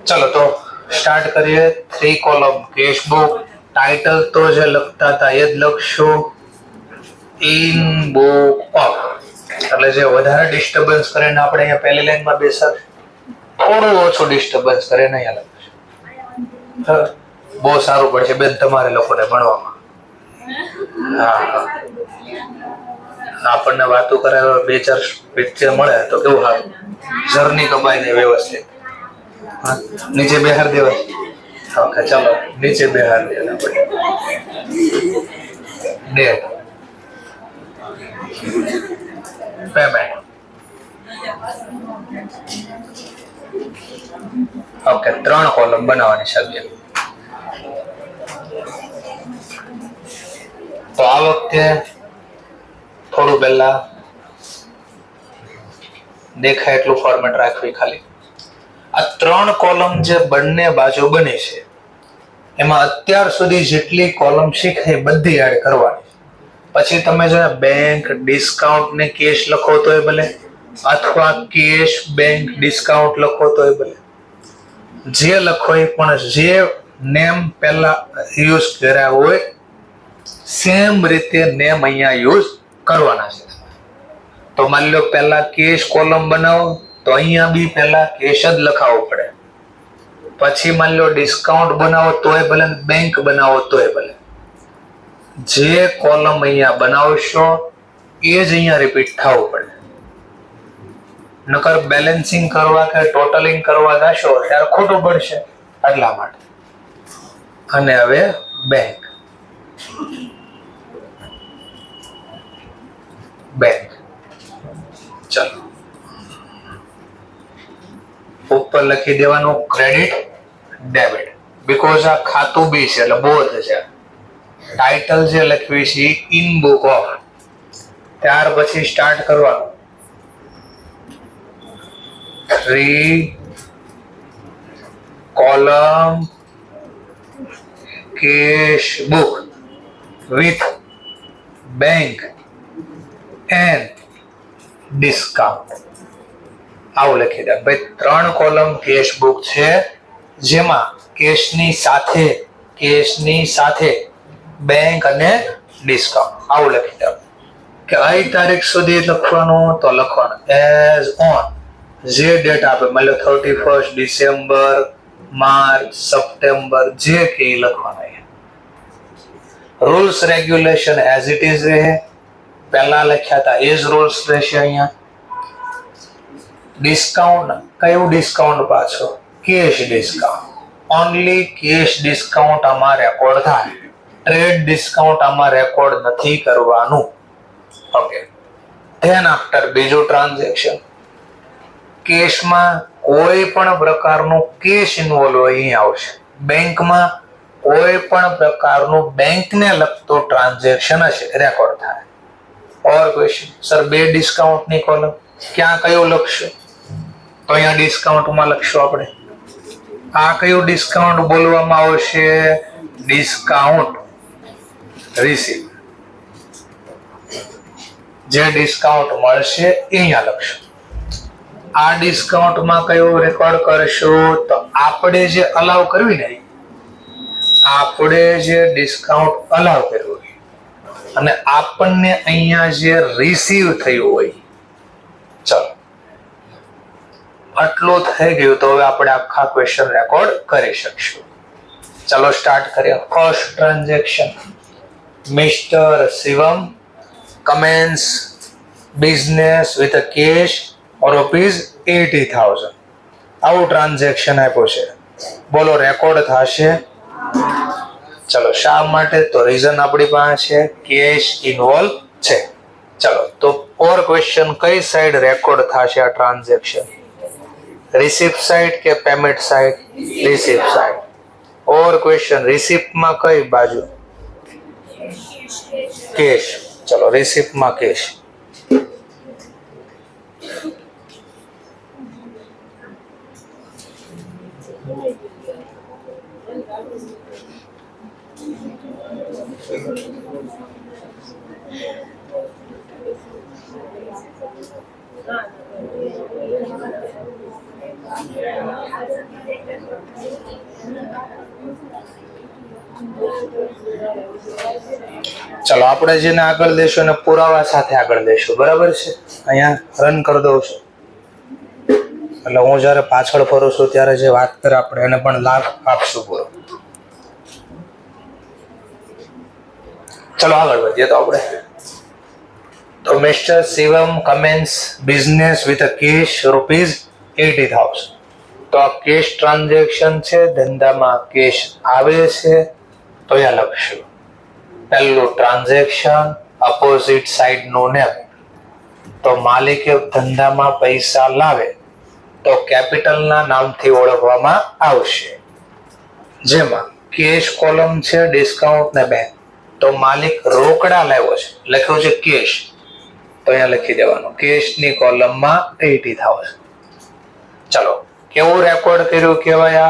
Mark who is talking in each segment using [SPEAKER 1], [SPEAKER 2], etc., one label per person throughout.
[SPEAKER 1] चलो तो स्टार्ट करिए। 3 कॉलम केश बुक, टाइटल तो जे लगता था ये लखशो इन बुक ऑफ, એટલે જે વધારે ડિસ્ટર્બન્સ કરે ને આપણે અહીંયા પહેલી લાઈનમાં બેસર થોડું ઓછું ડિસ્ટર્બન્સ કરે ને અહીંયા લખશું, બહુ સારું પડશે બેન તમારે લોકોને ભણવામાં. હા, આપણને વાતો કરે 2-4 પિક્ચર મળે તો કેવું સારું, જર્ની કપાઈ જાય વ્યવસ્થિત. नीचे बेहार देवा. ओके चलो नीचे बेहार देना पड़े. Date payment. ओके 3 कॉलम बनावવાની છે. તો આ વખતે થોડું પહેલા દેખાય એટલું ફોર્મેટ રાખવી ખાલી. આ 3 કોલમ જે બંને બાજુ બની છે એમાં અત્યાર સુધી જેટલી કોલમ શીખે બધી એડ કરવાની. પછી તમે જો બેંક ડિસ્કાઉન્ટ ને કેશ લખો તોય ભલે, અથવા કેશ બેંક ડિસ્કાઉન્ટ લખો તોય ભલે, જે લખો એ પણ જે નેમ પહેલા યુઝ કર્યા હોય સેમ રીતે નેમ અહીંયા યુઝ કરવાના છે. તો માની લો પહેલા કેશ કોલમ બનાવો તો અહીંયા બી પહેલા કેશ જ લખાવવું પડે. પછી માની લો ડિસ્કાઉન્ટ બનાવો તોય ભલે, બેંક બનાવો તોય ભલે, જે કોલમ અહીંયા બનાવશો એ જ અહીંયા રિપીટ થવું પડે. નકર બેલેન્સિંગ કરવા કે ટોટલિંગ કરવા જશો ત્યારે ખોટું પડશે, એટલા માટે. અને હવે બેંક બેંક ચલો ઉપર લખી દેવાનું ક્રેડિટ ડેબિટ, બીકોઝ આ ખાતું બી છે એટલે બોથ છે. ટાઇટલ જે લખવી છે ઇન બુક ઓફ, ત્યાર પછી સ્ટાર્ટ કરવાનું 3 column cash book with bank and discount. આવું લખી દે ભાઈ. 3 કોલમ કેશ બુક છે જેમાં કેશની સાથે બેંક અને ડિસ્કાઉન્ટ. આવું લખી દે કે કઈ તારીખ સુધી લખવાનું, તો લખવાનું એઝ ઓન, જે ડેટ આપે, માની લો 31 ડિસેમ્બર, માર્ચ, સપ્ટેમ્બર, જે કે લખવાનું. Rules regulation as it is રહે, પહેલા લખ્યા હતા એ જ રૂલ્સ રહેશે અહીંયા. ડિસ્કાઉન્ટ, કયું ડિસ્કાઉન્ટ પાછો? Cash discount. Only cash discount આમાં રેકોર્ડ થાય, ટ્રેડ ડિસ્કાઉન્ટ આમાં રેકોર્ડ નથી કરવાનું. ઓકે. ધેન આફ્ટર બીજું ટ્રાન્ઝેક્શન. કેશમાં કોઈ પણ પ્રકારનું કેશ ઇન્વોલ્વ અહીં આવશે. બેંકમાં કોઈ પણ પ્રકારનું બેંકને લગતો ટ્રાન્ઝેક્શન હશે રેકોર્ડ થાય. ઓર ક્વેશ્ચન, સર 2 ડિસ્કાઉન્ટની કોલમ ક્યાં કયું લખશું? તો અહીંયા ડિસ્કાઉન્ટમાં લખશું આપણે. આ કયું ડિસ્કાઉન્ટ બોલવામાં આવશે? Discount receive. જે ડિસ્કાઉન્ટ મળશે એ અહીંયા લખશું. આ ડિસ્કાઉન્ટમાં કયું રેકોર્ડ કરશું? તો આપણે જે અલાઉ કરવી ને, આપણે જે ડિસ્કાઉન્ટ અલાઉ કર્યું અને આપણને અહીંયા જે રિસીવ થયું હોય. ચલો આટલું થઈ ગયું તો હવે આપણે આખા ક્વેશ્ચન રેકોર્ડ કરી શકશું. ચલો સ્ટાર્ટ કરીએ. First transaction, mister Shivam commence business with a cash ઓર ₹80,000. આવું ટ્રાન્ઝેક્શન આપ્યું છે. બોલો રેકોર્ડ થશે? ચલો શા માટે? તો રીઝન આપણી પાસે છે કેશ ઇન્વોલ્વ છે. ચલો તો ઓર ક્વેશ્ચન, કઈ સાઈડ રેકોર્ડ થશે આ ટ્રાન્ઝેક્શન? રિસિપ્ટ સાઈડ કે પેમેન્ટ સાઈડ? Receipt side. ઓર ક્વેશ્ચન, રિસિપ્ટમાં કઈ બાજુ? કેશ. ચલો રિસિપ્ટમાં કેશ. ચલો આપણે જેને આગળ દેશું એને પુરાવા સાથે આગળ દેશું, બરાબર છે? અહીંયા રન કરી દઉં છું એટલે હું જયારે પાછળ ફરું છું ત્યારે જે વાત કરે આપણે એને પણ લાભ આપશું પૂરો. ચલો આગળ વધીએ. તો આપણે તો mister Shivam commence business with a cash ₹80,000. તો આ કેશ ટ્રાન્ઝેક્શન છે, ધંધામાં કેશ આવે છે, તો અહીંયા લખશું પહેલું ટ્રાન્ઝેક્શન, અપોઝિટ સાઈડ નું નેમ. તો માલિકે ધંધામાં પૈસા લાવે તો કેપિટલના નામથી ઓળખવામાં આવશે, જેમાં કેશ કોલમ છે, ડિસ્કાઉન્ટ ને બેંક. તો માલિક રોકડા લાવ્યો છે, લખ્યું છે કેશ, તો અહીંયા લખી દેવાનું કેશની કોલમમાં 80,000. ચલો કેવું રેકોર્ડ કર્યું કહેવાય?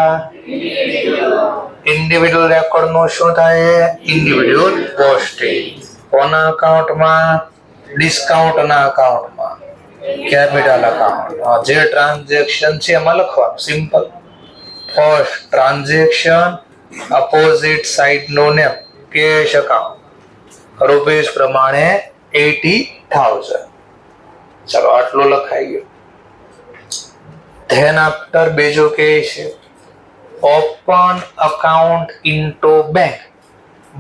[SPEAKER 1] ઇન્ડિવિડ્યુઅલ રેકોર્ડ નું શું થાય? Individual posting. કોના અકાઉન્ટમાં? ડિસ્કાઉન્ટના અકાઉન્ટમાં, કેપિટલ અકાઉન્ટ. જે ટ્રાન્ઝેક્શન છે એમાં લખવાનું simple. First transaction, opposite side નું નેમ, કેશ અકાઉન્ટ, રૂપીસ પ્રમાણે 80,000. ચલો આટલું લખાઈ ગયું. ધેન આફ્ટર બીજું કે છે open account into bank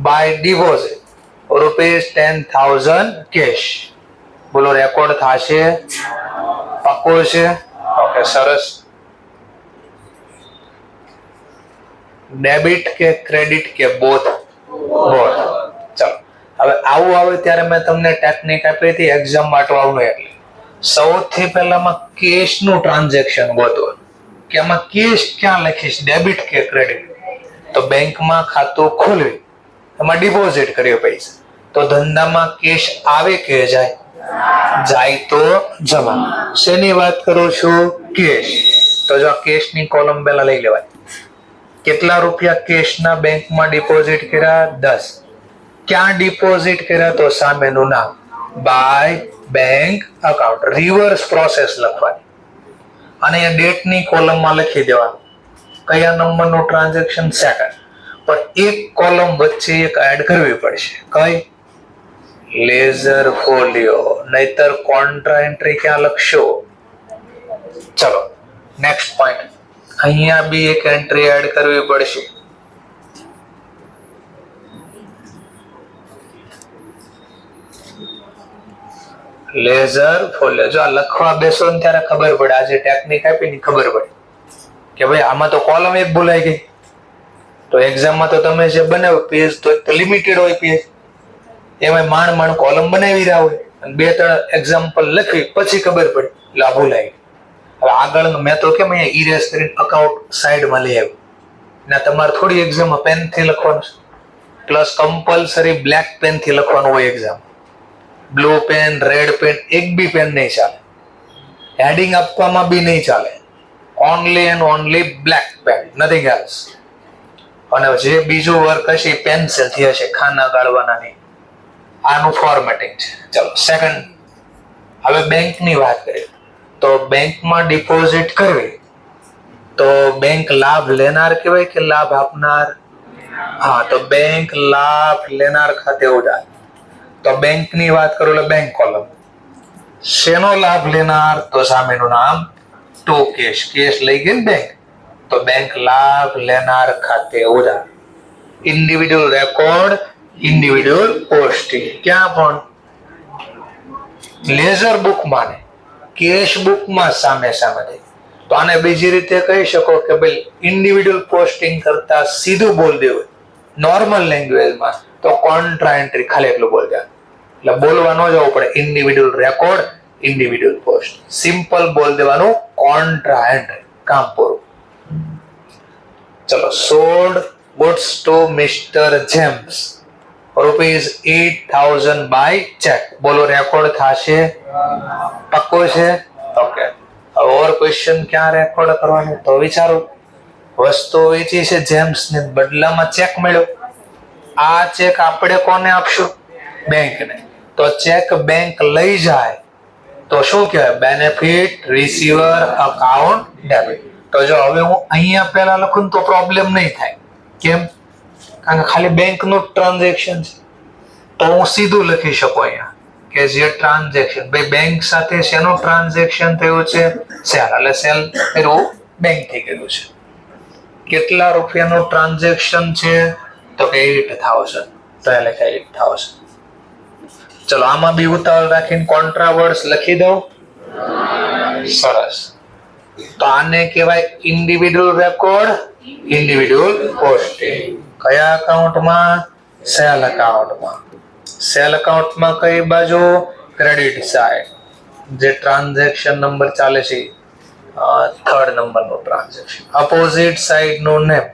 [SPEAKER 1] by deposit ₹10,000 cash. બોલો રેકોર્ડ થશે? પાક્કું છે? ઓકે, સરસ. ડેબિટ કે ક્રેડિટ કે બોથ? બોથ. ચલો હવે આવું આવે ત્યારે મેં તમને ટેકનિક આપી હતી એક્ઝામ માટે આવનું. એટલે સૌથી પહેલામાં કેશ નું ટ્રાન્ઝેક્શન ગોતવાનું કે આમાં કેશ ક્યાં લખીશ, ડેબિટ કે ક્રેડિટ? તો બેંકમાં ખાતું ખોલવી, એમાં ડિપોઝિટ કર્યો પૈસા, તો ધંધામાં કેશ આવે કે જાય? જાય તો જમા. શેની વાત કરું છું? કેશ. તો જો કેશની કોલમ પહેલા લઈ લેવાય. કેટલા રૂપિયા કેશના બેંકમાં ડિપોઝિટ કર્યા? 10. ક્યાં ડિપોઝિટ કર્યા? તો સામેનું નામ, by bank account. Reverse process લખવાની અને એ ડેટની કોલમમાં લખી દેવાનું કયા નંબરનું ટ્રાન્ઝેક્શન, સેકન્ડ. પણ એક કોલમ વચ્ચે એક એડ કરવી પડશે. કઈ? લેઝર ફોલિયો, નહીતર કોન્ટ્રા એન્ટ્રી ક્યાં લખશો? ચલો નેક્સ્ટ પોઈન્ટ. અહીંયા બી એક એન્ટ્રી એડ કરવી પડશે. Ledger folio. જો આ લખવા બેસો ને ત્યારે ખબર પડે, આજે ટેકનિક આપી ને ખબર પડે કે ભાઈ આમાં તો કોલમ એક ભૂલાઈ ગઈ. તો એક્ઝામમાં તો તમે જે બનાવો પેજ તો લિમિટેડ હોય પેજ, એમાં માંડ કોલમ બનાવી રહ્યા હોય અને 2-3 એક્ઝામ્પલ લખી પછી ખબર પડે એટલે આ ભૂલાઈ. હવે આગળ મેં તો કેમ અહીંયા ઇરેઝ કરીને અકાઉન્ટ સાઈડમાં લઈ આવ્યું. ના તમારે થોડી એક્ઝામમાં પેનથી લખવાનું છે, પ્લસ કમ્પલસરી બ્લેક પેનથી લખવાનું હોય exam. Blue pen, red pen, એક બી પેન નહીં ચાલે. હેડિંગ આપવામાં બી નહીં ચાલે. Only and only black pen, nothing else. અને જે બીજું વર્ક હશે પેન્સિલ થી હશે, ખાના ગાળવાના નહીં. આનું ફોર્મેટિંગ છે. ચલો સેકન્ડ. હવે બેંકની વાત કરીએ તો બેંકમાં ડિપોઝિટ કરવી તો બેંક લાભ લેનાર કહેવાય કે લાભ આપનાર? હા, તો બેંક લાભ લેનાર ખાતે ઉધાર. તો બેંકની વાત કરું એટલે બેંક કોલમ. શેનો લાભ લેનાર? તો સામેનું નામ, ટુ કેશ. કેશ લઈ ગઈ બેંક, તો બેંક લાભ લેનાર ખાતે ઉધાર. Individual record, individual posting. ક્યાં પણ? લેઝર બુકમાં ને કેશ બુકમાં સામે સામે થઈ. તો આને બીજી રીતે કહી શકો કે ભાઈ ઇન્ડિવિડ્યુઅલ પોસ્ટિંગ કરતા સીધું બોલ દેવું નોર્મલ લેંગ્વેજમાં તો કોન્ટ્રા એન્ટ્રી, ખાલી એટલું બોલ દે. એટલે બોલવા ન જવું પડે individual record, individual post. Simple બોલ દેવાનું કોન્ટ્રા એન્ટ્રી, કામ પૂરું. ચલો sold goods to mister James ₹8,000 by cheque. બોલો રેકોર્ડ થશે? પક્કો છે? ઓકે. ઓર ક્વેશ્ચન ક્યાં રેકોર્ડ કરવાનું? તો વિચારો, વસ્તુ વેચી છે જેમ્સ ને, બદલામાં ચેક મળ્યો. આ ચેક આપણે કોને આપશું? બેંકને. તો ચેક બેંક લઈ જાય તો શું કહેવાય? Benefit receiver account debit. તો જો હવે હું અહીંયા પહેલા લખું ને તો પ્રોબ્લેમ નહીં થાય. કેમ? કારણ કે ખાલી બેંકનું ટ્રાન્ઝેક્શન છે. તો હું સીધું લખી શકું અહીંયા કે જે ટ્રાન્ઝેક્શન ભાઈ બેંક સાથે શેનું ટ્રાન્ઝેક્શન થયું છે? સેલ. એટલે સેલ કર્યું બેંક થઈ ગયું છે. કેટલા રૂપિયાનું ટ્રાન્ઝેક્શન છે? તો કે 8,000. તો એ લખાય 8,000. ચલો આમાં બી ઉતાવળ રાખીને કોન્ટ્રાવર્સ લખી દઉં. સરસ. તો આને કહેવાય ઇન્ડિવિડ્યુઅલ રેકોર્ડ, ઇન્ડિવિડ્યુઅલ પોસ્ટિંગ. કયા અકાઉન્ટમાં? સેલ અકાઉન્ટમાં. સેલ અકાઉન્ટમાં કઈ બાજુ? Credit side. જે ટ્રાન્ઝેક્શન નંબર ચાલે છે 3rd નંબરનું ટ્રાન્ઝેક્શન. અપોઝિટ સાઇડ નું નેમ.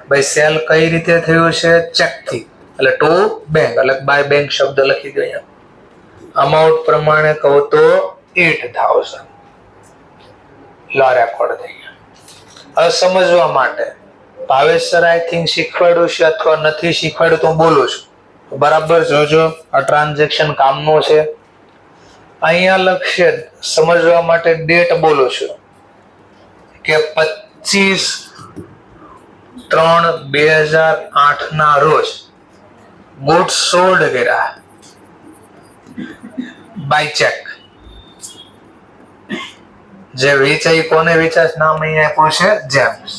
[SPEAKER 1] ભાઈ સેલ કઈ રીતે થયું છે? ચેક થી. એટલે ટુ બેંક, એટલે બાય બેંક શબ્દ લખી દો અહીંયા. અમાઉન્ટ પ્રમાણે કહું તો 8,000. લો રેકોર્ડ થઈ ગયા. હવે સમજવા માટે ભાવેશ સર આઈ થિંક શીખવાડ્યું છે અથવા નથી શીખવાડ્યું તો હું બોલું છું. બરાબર જોજો, આ ટ્રાન્ઝેક્શન કામનું છે. અહીંયા લખશે સમજવા માટે ડેટ બોલું છું કે 25/3/2008 ના રોજ ગુડ્સ સોલ્ડ કર્યા બાય ચેક. જે વેચાઈ કોને વેચાય નામ અહીંયા આપ્યું છે જેમ્સ.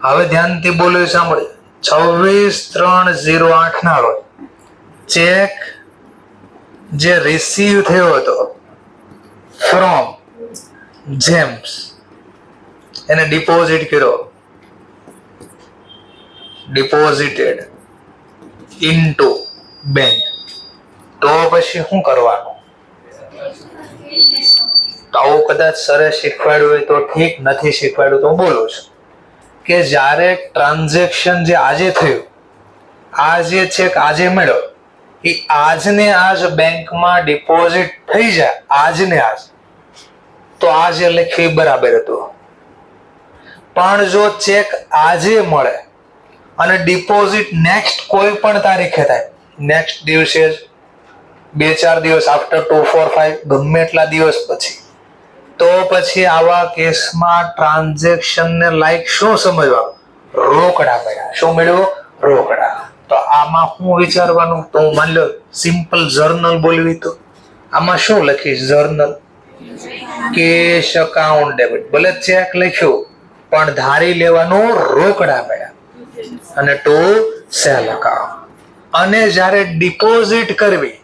[SPEAKER 1] હવે ધ્યાનથી બોલ્યું સાંભળો. 26/3/08 ના રોજ ચેક જે રિસીવ થયો હતો ફ્રોમ જેમ્સ એને ડિપોઝિટ કર્યો, ડિપોઝિટેડ ઇનટુ બેંક. તો પછી શું કરવાનું? તો આવું કદાચ સરે શીખવાડ્યું હોય તો ઠીક, નથી શીખવાડ્યું તો હું બોલું છું કે જ્યારે ટ્રાન્ઝેક્શન જે આજે થયું, આ જે ચેક આજે મળ્યો એ આજને આજ બેંકમાં ડિપોઝિટ થઈ જાય, આજને આજ, તો આજે લખ્યું બરાબર હતું. પણ જો ચેક આજે મળે અને ડિપોઝિટ નેક્સ્ટ કોઈ પણ તારીખે થાય, નેક્સ્ટ દિવસે 2-4 દિવસ આફ્ટર 2, 4, 5 ગમે એટલા દિવસ પછી, તો પછી આવા કેસમાં ટ્રાન્ઝેક્શન ને લાઈક શું સમજવા? રોકડા મળ્યા. શું મળ્યું? રોકડા. તો આમાં શું વિચારવાનું? તો હું માની લો સિમ્પલ જર્નલ બોલવી તો આમાં શું લખીશ? Journal cash account debit. ભલે ચેક લખ્યું પણ ધારી લેવાનું રોકડા મળ્યા. અને ટુ સેલ અકાઉન્ટ. અને જ્યારે ડિપોઝિટ કરવી,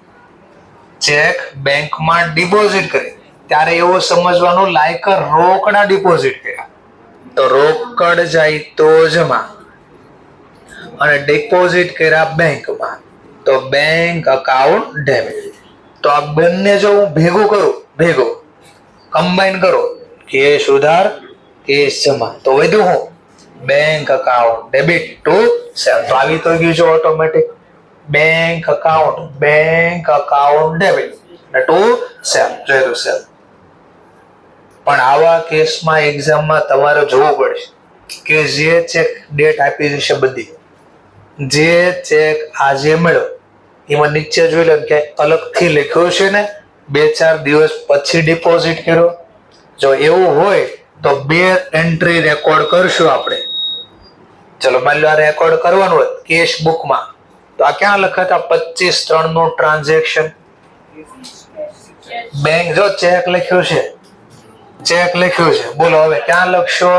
[SPEAKER 1] ચેક બેંકમાં ડિપોઝિટ કરી ત્યારે એવું સમજવાનું લાયક રોકડા ડિપોઝિટ કર્યા. તો રોકડ જાય તો જમા અને ડિપોઝિટ કર્યા બેંકમાં તો બેંક અકાઉન્ટ ડેબિટ. તો આ બંને જો હું ભેગું કરું, ભેગું કમ્બાઈન કરો, કેશ ઉધાર કેશ જમા, તો વધ્યું હું bank account debit to sell. તો આવી તો ગયું છે automatic bank account debit to sell. જોયું સેલ. પણ આવા કેસમાં એક્ઝામમાં તમારે જોવું પડશે કે જે ચેક ડેટ આપી છે બધી, જે ચેક આજે મળ્યો એમાં નીચે જોઈ લો કે અલગથી લખ્યું છે ને 2-4 દિવસ પછી ડિપોઝિટ કર્યો. જો એવું હોય તો 2 એન્ટ્રી રેકોર્ડ કરશું આપણે. ચલો માની લો આ રેકોર્ડ કરવાનું હોય કેશ બુકમાં, તો આ ક્યાં લખાતા? 25/3 નું ટ્રાન્ઝેક્શન. બેંક જો ચેક લખ્યું છે, ચેક લખ્યું છે, બોલો હવે ક્યાં લખશો?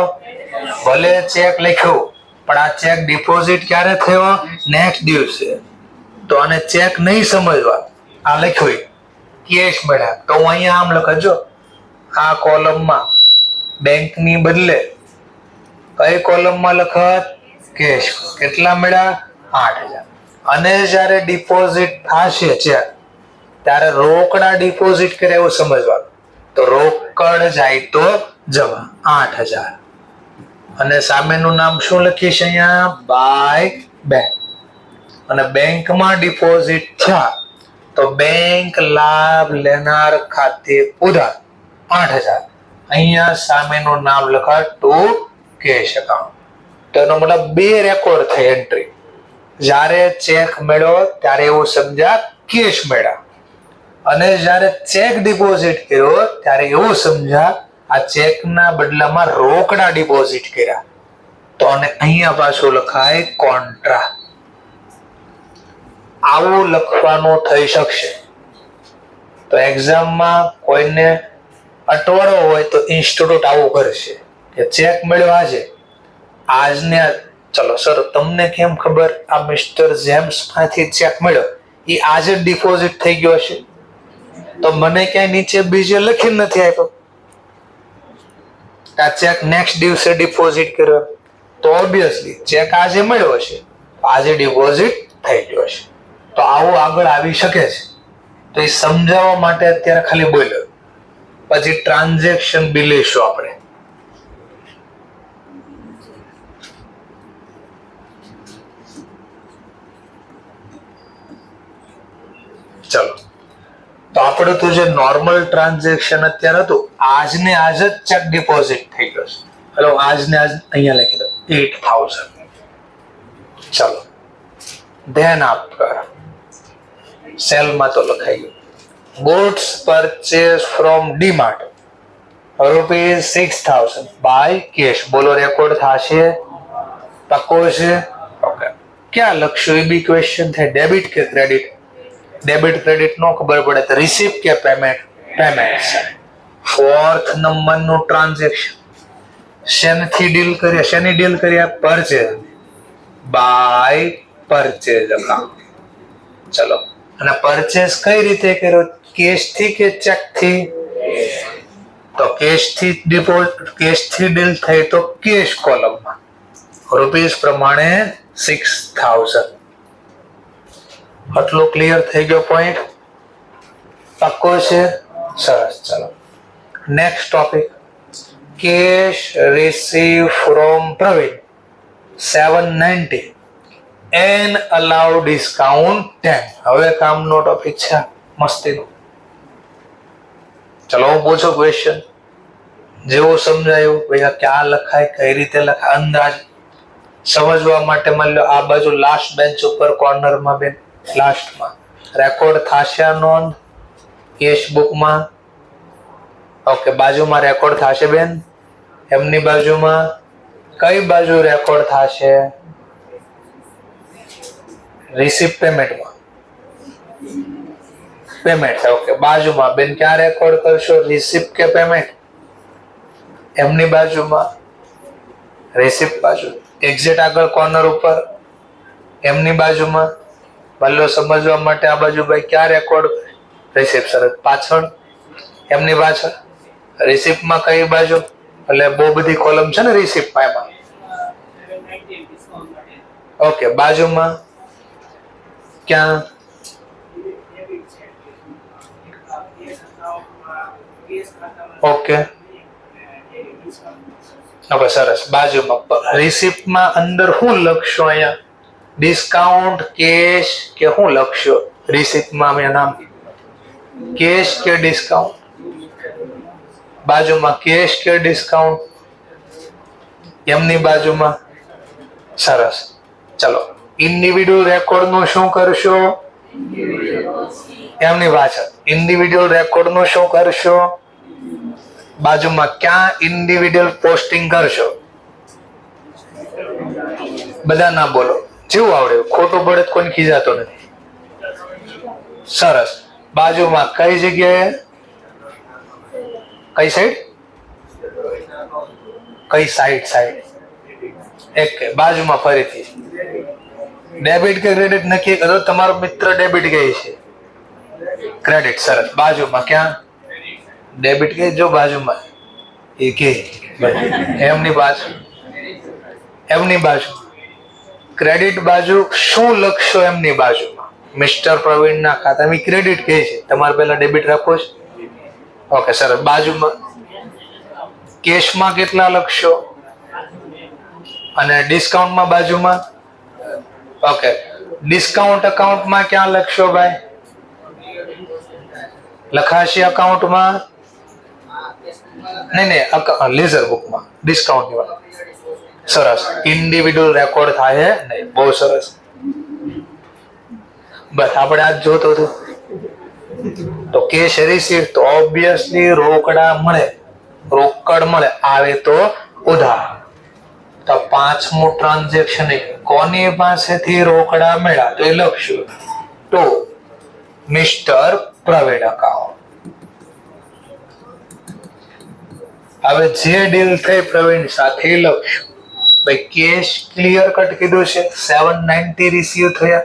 [SPEAKER 1] ભલે ચેક લખ્યું પણ આ ચેક ડિપોઝિટ ક્યારે થયો? નેક્સ્ટ દિવસે. તો આને ચેક નહીં સમજવા, આ લખ્યું કેશ મળ્યા તો હું અહીંયા આમ લખજો આ કોલમમાં બેંકની બદલે કઈ કોલમમાં લખત? કેશ. કેટલા મળ્યા? 8,000. અને જ્યારે ડિપોઝિટ થશે ચેક ત્યારે રોકડા ડિપોઝિટ કરે એવું સમજવાનું. તો રોકડ જાય તો જમા 8,000. અને સામેનું નામ શું લખીશ અહીંયા? By bank. અને બેંકમાં ડિપોઝિટ થયા તો બેંક લાભ લેનાર ખાતે ઉધાર 8,000. અહીંયા સામેનું નામ લખાય ટુ કેશ અકાઉન્ટ. તો એનો મતલબ 2 રેકોર્ડ થઈ એન્ટ્રી. જ્યારે ચેક મળ્યો ત્યારે એવું સમજ્યા કેશ મળ્યા, અને જ્યારે ચેક ડિપોઝિટ કર્યો ત્યારે એવું સમજ્યા આ ચેકના બદલામાં રોકડા ડિપોઝિટ કર્યા તો અને અહીંયા પાછું લખાય કોન્ટ્રા. આવું લખવાનું થઈ શકશે. તો એક્ઝામમાં કોઈને અટવાડો હોય તો ઇન્સ્ટિટ્યૂટ આવું કરશે કે ચેક મળ્યો આજને ચલો સર તમને કેમ ખબર આ મિસ્ટર જેમ્સ માંથી ચેક મળ્યો એ આજે જ ડિપોઝિટ થઈ ગયો હશે? તો મને ક્યાંય નીચે બીજે લખી નથી આપ્યો આ ચેક નેક્સ્ટ દિવસે ડિપોઝિટ કર્યો, તો ઓબ્વિયસલી ચેક આજે મળ્યો હશે, આજે ડિપોઝિટ થઈ ગયો હશે. તો આવું આગળ આવી શકે છે. તો એ સમજાવવા માટે અત્યારે ખાલી બોલ્યો. પછી ટ્રાન્ઝેક્શન બિલ લઈશું આપણે. ચલો, તો આપણે તો જે નોર્મલ ટ્રાન્ઝેક્શન અત્યારે હતું આજને આજ જ ચેક ડિપોઝિટ થઈ ગયો છે. હેલો, આજને આજ અહીંયા લખી દો 8000. ચલો, ધ્યાન આપકર સેલમાં તો લખાઈ ગયું. goods purchase from DMart ₹6000 by cash. બોલો રેકોર્ડ થશે? પક્કો છે? ઓકે. ક્યાં લખશું એ બી ક્વેશ્ચન થાય. ડેબિટ કે ક્રેડિટ? ડેબિટ ક્રેડિટ નો ખબર પડે તો રિસીપ્ટ કે પેમેન્ટ? પેમેન્ટ. ફોર્થ નંબરનું ટ્રાન્ઝેક્શન શેનથી ડીલ કરીએ? શેની ડીલ કરીએ? પરચેઝ. By purchase account. ચલો, અને પરચેસ કઈ રીતે કર્યો? કેશ થી કે ચેક થી? તો કેશ થી ડીલ થઈ તો કેશ કોલમમાં રૂપીસ પ્રમાણે 6000. આટલું ક્લિયર થઈ ગયો પોઈન્ટ? પક્કો છે? સરસ. ચલો, next topic. Cash receive from Pravin 790 and allow discount 10. હવે કામનો ટોપિક છે મસ્તીનો. ચલો હું પૂછું ક્વેશ્ચન, જેવું સમજાયું ભાઈ ક્યાં લખાય, કઈ રીતે લખાય, અંદાજ સમજવા માટે માની લો આ બાજુ લાસ્ટ બેન્ચ ઉપર કોર્નરમાં બેન લાસ્ટમાં રેકોર્ડ થશે આ નોંધ કેશ બુકમાં. ઓકે, બાજુમાં રેકોર્ડ થશે બેન, એમની બાજુમાં કઈ બાજુ રેકોર્ડ થશે? રિસીપ્ટ પેમેન્ટમાં. પેમેન્ટ. ઓકે, બાજુમાં બેન ક્યાં રેકોર્ડ કરશો? રિસીપ્ટ કે પેમેન્ટ? એમની બાજુમાં રિસીપ્ટ બાજુ. એક્ઝેક્ટ આગળ કોર્નર ઉપર એમની બાજુમાં. ભલો સમજવા માટે આ બાજુ ભાઈ ક્યાં રેકોર્ડ? રિસીપ્ટ. સરસ. પાછળ એમની પાછળ રિસીપ્ટમાં કઈ બાજુ? એટલે બહુ બધી કોલમ છે ને રિસીપ્ટમાં, એમાં. ઓકે, બાજુમાં ક્યાં? ઓકે, હવે સરસ. બાજુમાં રિસીપ્ટમાં અંદર શું લખશો? અહીંયા ડિસ્કાઉન્ટ, કેશ કે શું લખશો? રિસીપ્ટમાં મેં નામ કેશ કે ડિસ્કાઉન્ટ? બાજુમાં કેશ કે ડિસ્કાઉન્ટ? એમની બાજુમાં. સરસ. ચલો, ઇન્ડિવિડ્યુઅલ રેકોર્ડ નું શું કરશો? એમની પાછળ ઇન્ડિવિડ્યુઅલ રેકોર્ડ નું શું કરશો? બાજુમાં ક્યાં ઇન્ડિવિડ્યુઅલ પોસ્ટિંગ કરશો? બધા ના બોલો, જેવું આવડે. ખોટું પડે તો કોઈ ખીજાતો નથી. સરસ. બાજુમાં કઈ જગ્યાએ? કઈ સાઈડ? કઈ સાઈડ? એક બાજુમાં ફરીથી ડેબિટ કે ક્રેડિટ નક્કી કરો. તમારો મિત્ર ડેબિટ ગઈ છે, ક્રેડિટ. સરસ. બાજુમાં ક્યાં? ડેબિટ કે જો બાજુમાં એ કે એમની બાજુ ક્રેડિટ બાજુ શું લખશો? એમની બાજુમાં મિસ્ટર પ્રવીણ ના ખાતામાં ક્રેડિટ કહે છે, તમારે પહેલા ડેબિટ રાખવો છે. ઓકે, સરસ. બાજુમાં કેશમાં કેટલા લખશો? અને ડિસ્કાઉન્ટમાં બાજુમાં. ઓકે, ડિસ્કાઉન્ટ અકાઉન્ટમાં ક્યાં લખશો ભાઈ? લખાશે અકાઉન્ટમાં? નહીં, લેઝર બુકમાં ડિસ્કાઉન્ટ ની વાત. સરસ. ઇન્ડિવિડ્યુઅલ રેકોર્ડ થાય નહીં. બહુ સરસ. બસ આપણે આજ જોતો હતું તો કેશ રિસીપ્ટ તો ઓબ્વિયસલી રોકડા મળે. રોકડ મળે, આવે તો ઉધાર. તો પાંચમું ટ્રાન્ઝેક્શન કોની પાસેથી રોકડા મળ્યા તો એ લખશું ટુ મિસ્ટર પ્રવીણ અકાઉન્ટ. હવે જે ડીલ થઈ પ્રવીણ સાથે લખશું. ભાઈ કેશ ક્લિયર કટ કીધું છે, 790 રિસીવ થયા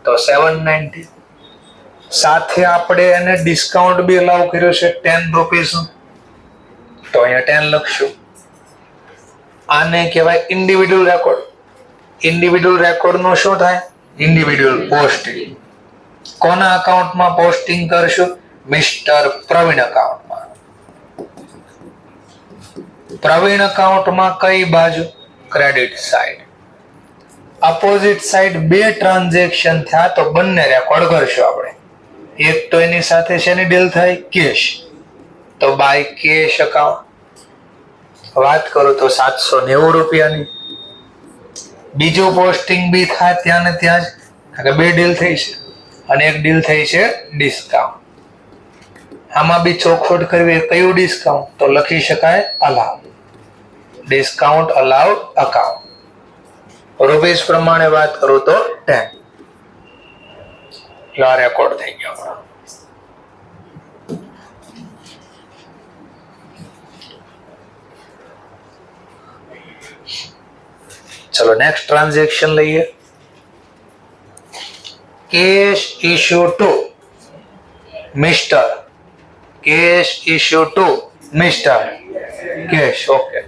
[SPEAKER 1] તો 790. સાથે આપણે એને ડિસ્કાઉન્ટ બી અલાઉ કર્યો છે 10 રૂપીસ તો અહીંયા 10 લખશું. આને કહેવાય ઇન્ડિવિડ્યુઅલ રેકોર્ડ. ઇન્ડિવિડ્યુઅલ રેકોર્ડ નું શું થાય? Individual posting. કોના અકાઉન્ટમાં પોસ્ટિંગ કરશું? મિસ્ટર પ્રવીણ અકાઉન્ટમાં. પ્રવીણ અકાઉન્ટમાં કઈ બાજુ? Credit side. અપોઝિટ સાઈડ બે ટ્રાન્ઝેક્શન થયા તો બંને રેકોર્ડ કરશું આપણે. એક તો એની સાથે શેની ડીલ થાય? કેશ. તો બાય કેશ અકાઉન્ટ વાત કરું તો 790 રૂપિયાની. બીજું પોસ્ટિંગ બી થાય ત્યાં ને ત્યાં જ, કારણ કે બે ડીલ થઈ છે અને એક ડીલ થઈ છે ડિસ્કાઉન્ટ. આમાં બી ચોખવટ કરવી, કયું ડિસ્કાઉન્ટ? તો લખી શકાય allowed. Discount allowed account. Rupees પ્રમાણે વાત કરું તો 10. લા રેકોર્ડ થઈ ગયો. ચલો નેક્સ્ટ ટ્રાન્ઝેક્શન લઈએ. Cash issue to mister. Cash issue to mister cash. Okay.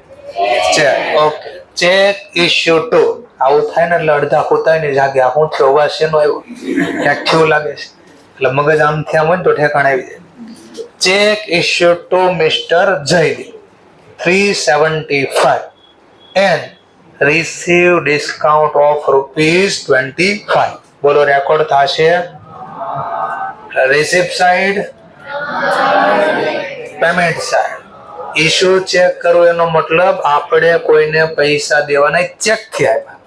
[SPEAKER 1] Cheque. Okay. Cheque issue to. આવું થાય ને એટલે અડધા ખોતાય ને જાગે આ હું થયો અવાજ શેનો આવ્યો ક્યાંક થયું લાગે છે એટલે મગજ આમ થયા હોય ને તો ઠેકાણ આવી જાય. Cheque issue to mister Jaydeep 375 and receive discount of ₹25. બોલો રેકોર્ડ થશે. Receipt side, payment side. Issue cheque કરવું એનો મતલબ આપણે કોઈને પૈસા દેવાના ચેક થી આપ્યા.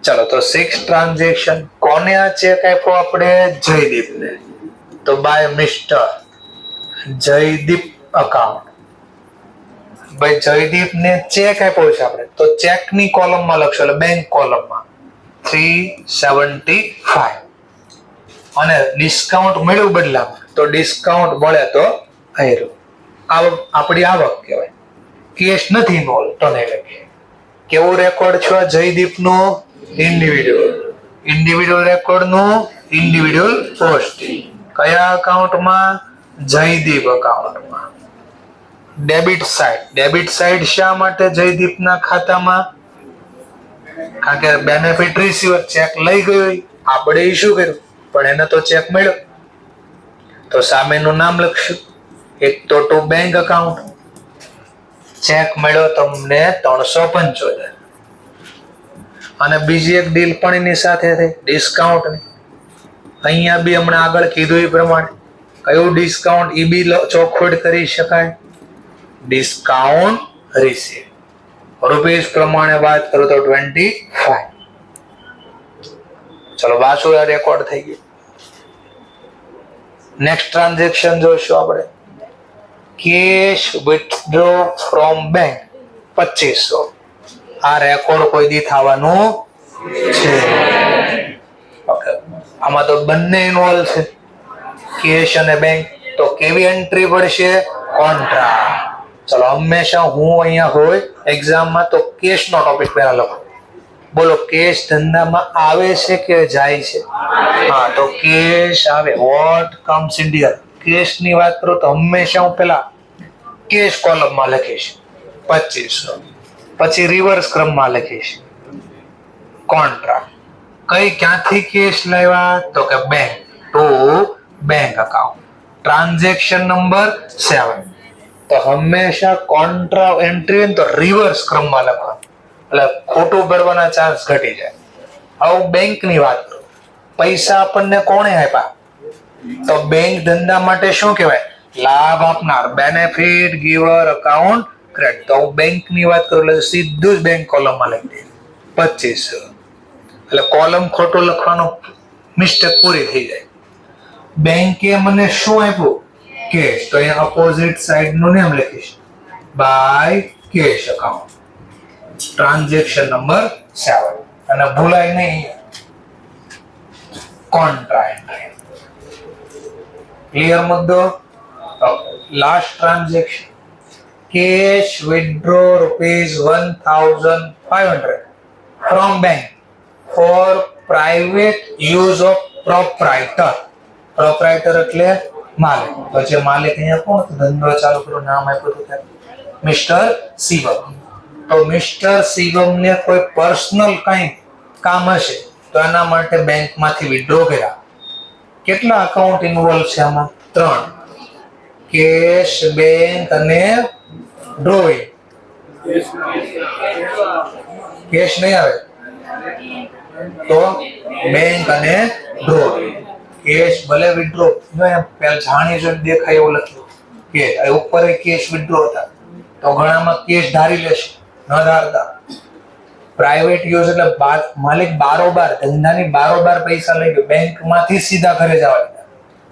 [SPEAKER 1] ચલો તો 6 ટ્રાન્ઝેક્શન. કોને આ ચેક આપ્યો આપણે? જયદીપને. તો બાય મિસ્ટર જયદીપ અકાઉન્ટ. ભાઈ જયદીપને ચેક આપ્યો છે આપણે તો ચેકની કોલમમાં લખશો એટલે બેંક કોલમમાં 375 અને ડિસ્કાઉન્ટ મળ્યું બદલામાં તો ડિસ્કાઉન્ટ મળે તો આયરો આપણી આવક કહેવાય. કેશ નથી ઇન્વોલ્વ તો નહીં લખીએ. કેવું રેકોર્ડ છે જયદીપનો? ઇન્ડિવિડ્યુઅલ. ઇન્ડિવિડ્યુઅલ રેકોર્ડનું ઇન્ડિવિડ્યુઅલ પોસ્ટિંગ. કયા અકાઉન્ટમાં? જયદીપ અકાઉન્ટમાં. Debit side. ડેબિટ સાઈડ શા માટે જયદીપના ખાતામાં? કારણ કે બેનિફિટ રિસીવર ચેક લઈ ગયો, આપણે ઇશ્યુ કર્યું પણ એને તો ચેક મળ્યો તો સામેનું નામ લખશું. એક તો ટુ બેંક અકાઉન્ટ. ચેક મળ્યો તમને 375 અને બીજી એક ડીલ પણ એની સાથે થઈ ડિસ્કાઉન્ટની. અહીંયા બી હમણાં આગળ કીધું એ પ્રમાણે કયું ડિસ્કાઉન્ટ એ બી ચોખવટ કરી શકાય? Discount receive. રૂપીસ પ્રમાણે વાત કરું તો 25. ચલો વાંચો રેકોર્ડ થઈ ગયો. નેક્સ્ટ ટ્રાન્ઝેક્શન જોઈશું આપણે. Cash withdraw from bank 2500. આ રેકોર્ડ કોઈ દી થવાનું છે. ઓકે. આમાં તો બંને ઇન્વોલ્વ છે કેશ અને બેંક. તો કેવી એન્ટ્રી પડશે? કોન્ટ્રા. ચલો હંમેશા હું અહીંયા હોય એક્ઝામમાં તો કેશ નો ટોપિક પહેલા લખો. બોલો કેશ ધંધામાં આવે છે કે જાય છે? હા તો કેશ આવે. What comes in here? Cash ની વાત કરું તો હંમેશા હું પેલા કેશ કોલમમાં લખીશ 2500. પછી રિવર્સ ક્રમમાં લખીશ કોન્ટ્રા. કઈ ક્યાંથી કેશ લાવ્યા? તો કે bank to bank account. Transaction number 7. તો હંમેશા કોન્ટ્રા એન્ટ્રી તો રિવર્સ ક્રમમાં લખવાનું એટલે ખોટું ભરવાના ચાન્સ ઘટી જાય. હવે બેંકની વાત કરું. પૈસા આપણને કોણે આપ્યા? તો બેંક ધંધા માટે શું કહેવાય? લાભ આપનાર. Benefit giver account credit. તો હું બેંકની વાત કરું એટલે સીધું જ બેંક કોલમમાં લખી દે 2500. એટલે કોલમ ખોટો લખવાનો મિસ્ટેક પૂરી થઈ જાય. બેંકે મને શું આપ્યું? કેશ. તો અહીંયા અપોઝિટ સાઈડ નું નામ લખીશ by cash account. Transaction number 7. અને ભૂલાય નહીં કોન્ટ્રા એન્ટ્રી. ક્લિયર મુદ્દો? Last transaction cash withdraw ₹1,500 from bank for private use of proprietor. proprietor એટલે માલિક. તો જે માલિક અહીંયા કોણ ધંધો ચાલુ કર્યો નામ આપ્યું હતું મિસ્ટર શિવમ. તો મિસ્ટર શિવમ ને કોઈ પર્સનલ કઈ કામ હશે તો એના માટે બેંકમાંથી વિથડ્રો કર્યા. કેટલા અકાઉન્ટ ઇન્વોલ્વ છે આમાં? 3. કેશ, બેંક અને ડ્રોઈંગ. કેશ નહીં આવે તો બેંક અને ડ્રોઈંગ. કેશ ભલે વિથડ્રો પેલા જાણી જોઈને દેખાય એવું લખ્યું કે ઉપર કેશ વિથડ્રો હતા તો ઘણામાં કેશ ધારી લેશે, ન ધારતા. પ્રાઇવેટ યુઝ એટલે માલિક બારોબાર ધંધાની બારોબાર પૈસા લઈ ગયો, બેંકમાંથી સીધા ઘરે જવા દીધા,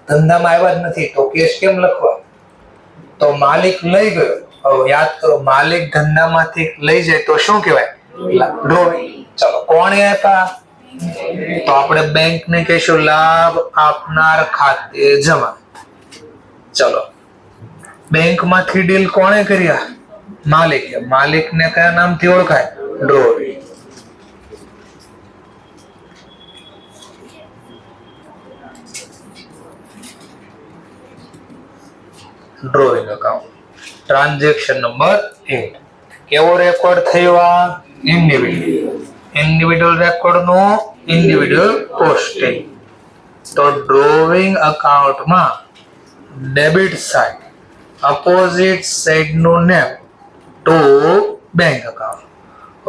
[SPEAKER 1] ધંધામાં આવ્યા જ નથી તો કેશ કેમ લખવા? તો માલિક લઈ ગયો. હવે યાદ કરો, માલિક ધંધામાંથી લઈ જાય તો શું કહેવાય? ડ્રોઈંગ. ચલો કોણે આપ્યા? તો આપણે બેંકને કહીશું લાભ આપનાર ખાતે જમા. ચલો બેંકમાંથી ડીલ કોણે કર્યા? માલિકે. માલિકને કયા નામથી ઓળખાય? Drawing. Drawing account. Transaction number 8. કેવો રેકોર્ડ થયો? આ ઇન્ડિવિડ્યુઅલ રેકોર્ડ નો ઇન્ડિવિડ્યુઅલ પોસ્ટિંગ. તો ડ્રોઈંગ એકાઉન્ટમાં ડેબિટ સાઇડ અપોઝિટ સાઇડ નું name to bank account.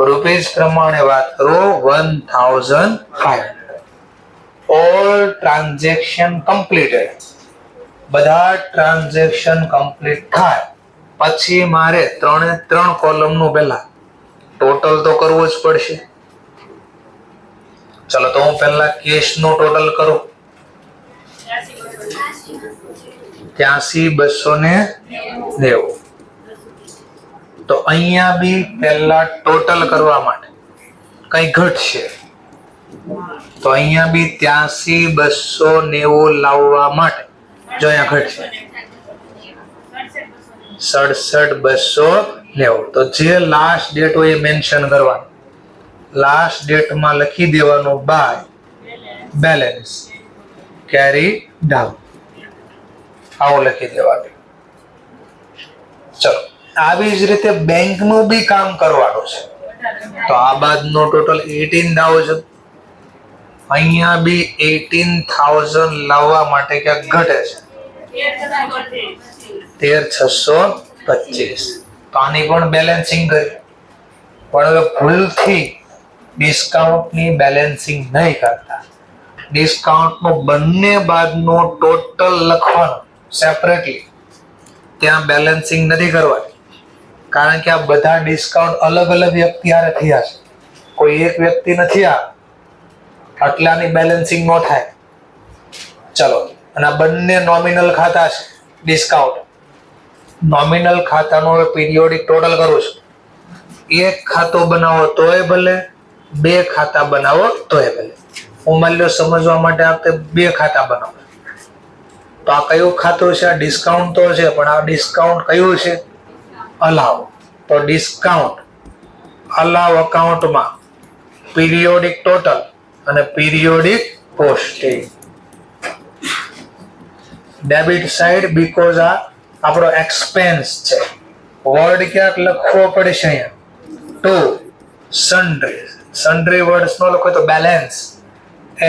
[SPEAKER 1] Rupees પ્રમાણે વાત કરો 1,500. All transaction completed. બધા ટ્રાન્ઝેક્શન કમ્પ્લીટ થાય પછી મારે 3 કોલમનું પહેલા ટોટલ તો કરવું જ પડશે. ચલો તો હું પહેલા કેશ નું ટોટલ કરું. 83,290. તો અહીંયા બી પહેલા ટોટલ કરવા માટે કઈ ઘટશે તો અહીંયા બી 83,290 લાવવા માટે જો અહીંયા ઘટશે 67,290. તો જે લાસ્ટ ડેટ હોય એ મેન્શન કરવાનું. લાસ્ટ ડેટમાં લખી દેવાનું બાય બેલેન્સ કેરી ડાઉન. આવું લખી દેવાનું. ચલો આવી જ રીતે બેંક નું બી કામ કરવાનું છે. તો આ બાદનો ટોટલ 18,000. અહીંયા બી 18,000 લાવવા માટે ક્યાંક ઘટે છે 13,625. તો આની પણ બેલેન્સિંગ કરી. પણ હવે ભૂલથી ડિસ્કાઉન્ટની બેલેન્સિંગ નહીં કરતા. ડિસ્કાઉન્ટનો બંને બાદનો ટોટલ લખવાનો સેપરેટલી. ત્યાં બેલેન્સિંગ નથી કરવાની કારણ કે આ બધા ડિસ્કાઉન્ટ અલગ અલગ વ્યક્તિ હારે થયા છે. કોઈ એક વ્યક્તિ નથી આ આટલાની બેલેન્સિંગ ન થાય. ચલો અને આ બંને નોમિનલ ખાતા છે. ડિસ્કાઉન્ટ નોમિનલ ખાતાનો પીરિયોડિક ટોટલ કરું છું. એક ખાતો બનાવો તોય ભલે, 2 ખાતા બનાવો તોય ભલે. હું માની લો સમજવા માટે આપણે 2 ખાતા બનાવો તો આ કયું ખાતું છે? આ ડિસ્કાઉન્ટ તો છે પણ આ ડિસ્કાઉન્ટ કયું છે? અલાવ. તો ડિસ્કાઉન્ટ અલાવ અકાઉન્ટમાં પીરિયોડિક ટોટલ અને periodic posting. Debit side because આ આપણો એક્સપેન્સ છે. વર્ડ ક્યાંક લખવો પડશે અહીંયા ટુ સન્ડ્રી. સન્ડ્રી વર્ડ્સ નો લખો તો બેલેન્સ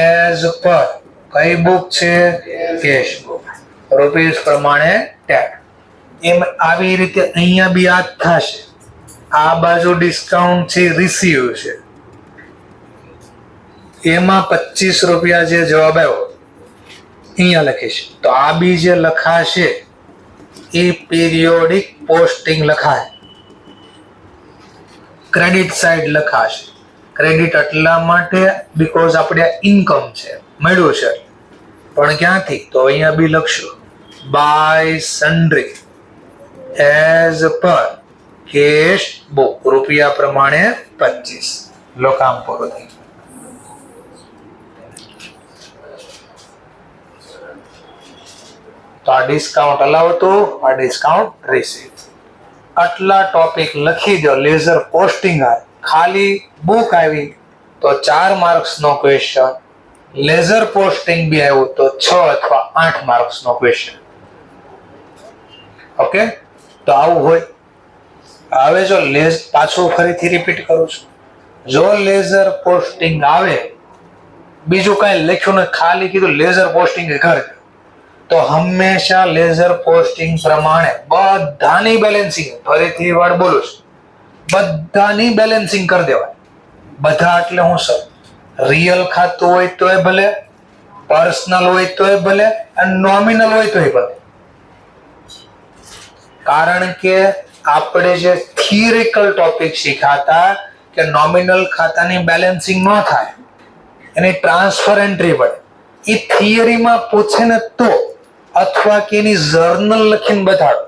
[SPEAKER 1] એઝ પર કઈ બુક છે? Cash book. રૂપીસ પ્રમાણે ટેગ. એમ આવી રીતે અહીંયા બી આ થશે. આ બાજુ ડિસ્કાઉન્ટ છે રિસીવ છે એમાં 25 રૂપિયા જે જવાબ આવ્યો અહીંયા લખીશ. તો આ બી જે લખાશે એ પીરિયોડિક પોસ્ટિંગ લખાય. ક્રેડિટ સાઇડ લખાશે. ક્રેડિટ એટલા માટે બીકોઝ આપણે ઇન્કમ છે મળ્યું છે પણ ક્યાંથી? તો અહીંયા બી લખશું by sundry as per cash book રૂપિયા પ્રમાણે 25 લો કામ પૂરું થઈ. તો આ ડિસ્કાઉન્ટ અલાવતું, આ ડિસ્કાઉન્ટ રિસીવ. આટલા ટોપિક લખી દો. લેઝર પોસ્ટિંગ આવે, ખાલી બુક આવી તો 4 માર્ક્સનો ક્વેશ્ચન, લેઝર પોસ્ટિંગ બી આવ્યું તો 6 અથવા 8 માર્ક્સનો ક્વેશ્ચન. ઓકે, તો આવું હોય. હવે જો પાછું ફરીથી રિપીટ કરું છું, જો લેઝર પોસ્ટિંગ આવે, બીજું કાંઈ લખ્યું નથી, ખાલી કીધું લેઝર પોસ્ટિંગ ઘર, તો હંમેશા લેઝર પોસ્ટિંગ પ્રમાણે બધાની બેલેન્સિંગ, ફરીથી વાર બોલું છું, બધાની બેલેન્સિંગ કરી દેવાય. બધા એટલે હું સર, રિયલ ખાતું હોય તોય ભલે, પર્સનલ હોય તોય ભલે, અને નોમિનલ હોય તોય ભલે. કારણ કે આપણે જે થિયરિકલ ટોપિક શીખાતા કે નોમિનલ ખાતાની બેલેન્સિંગ ન થાય, એની ટ્રાન્સફર એન્ટ્રી પડે, એ થિયરીમાં પૂછે ને તો, અથવા કે એની જર્નલ લખીને બતાડો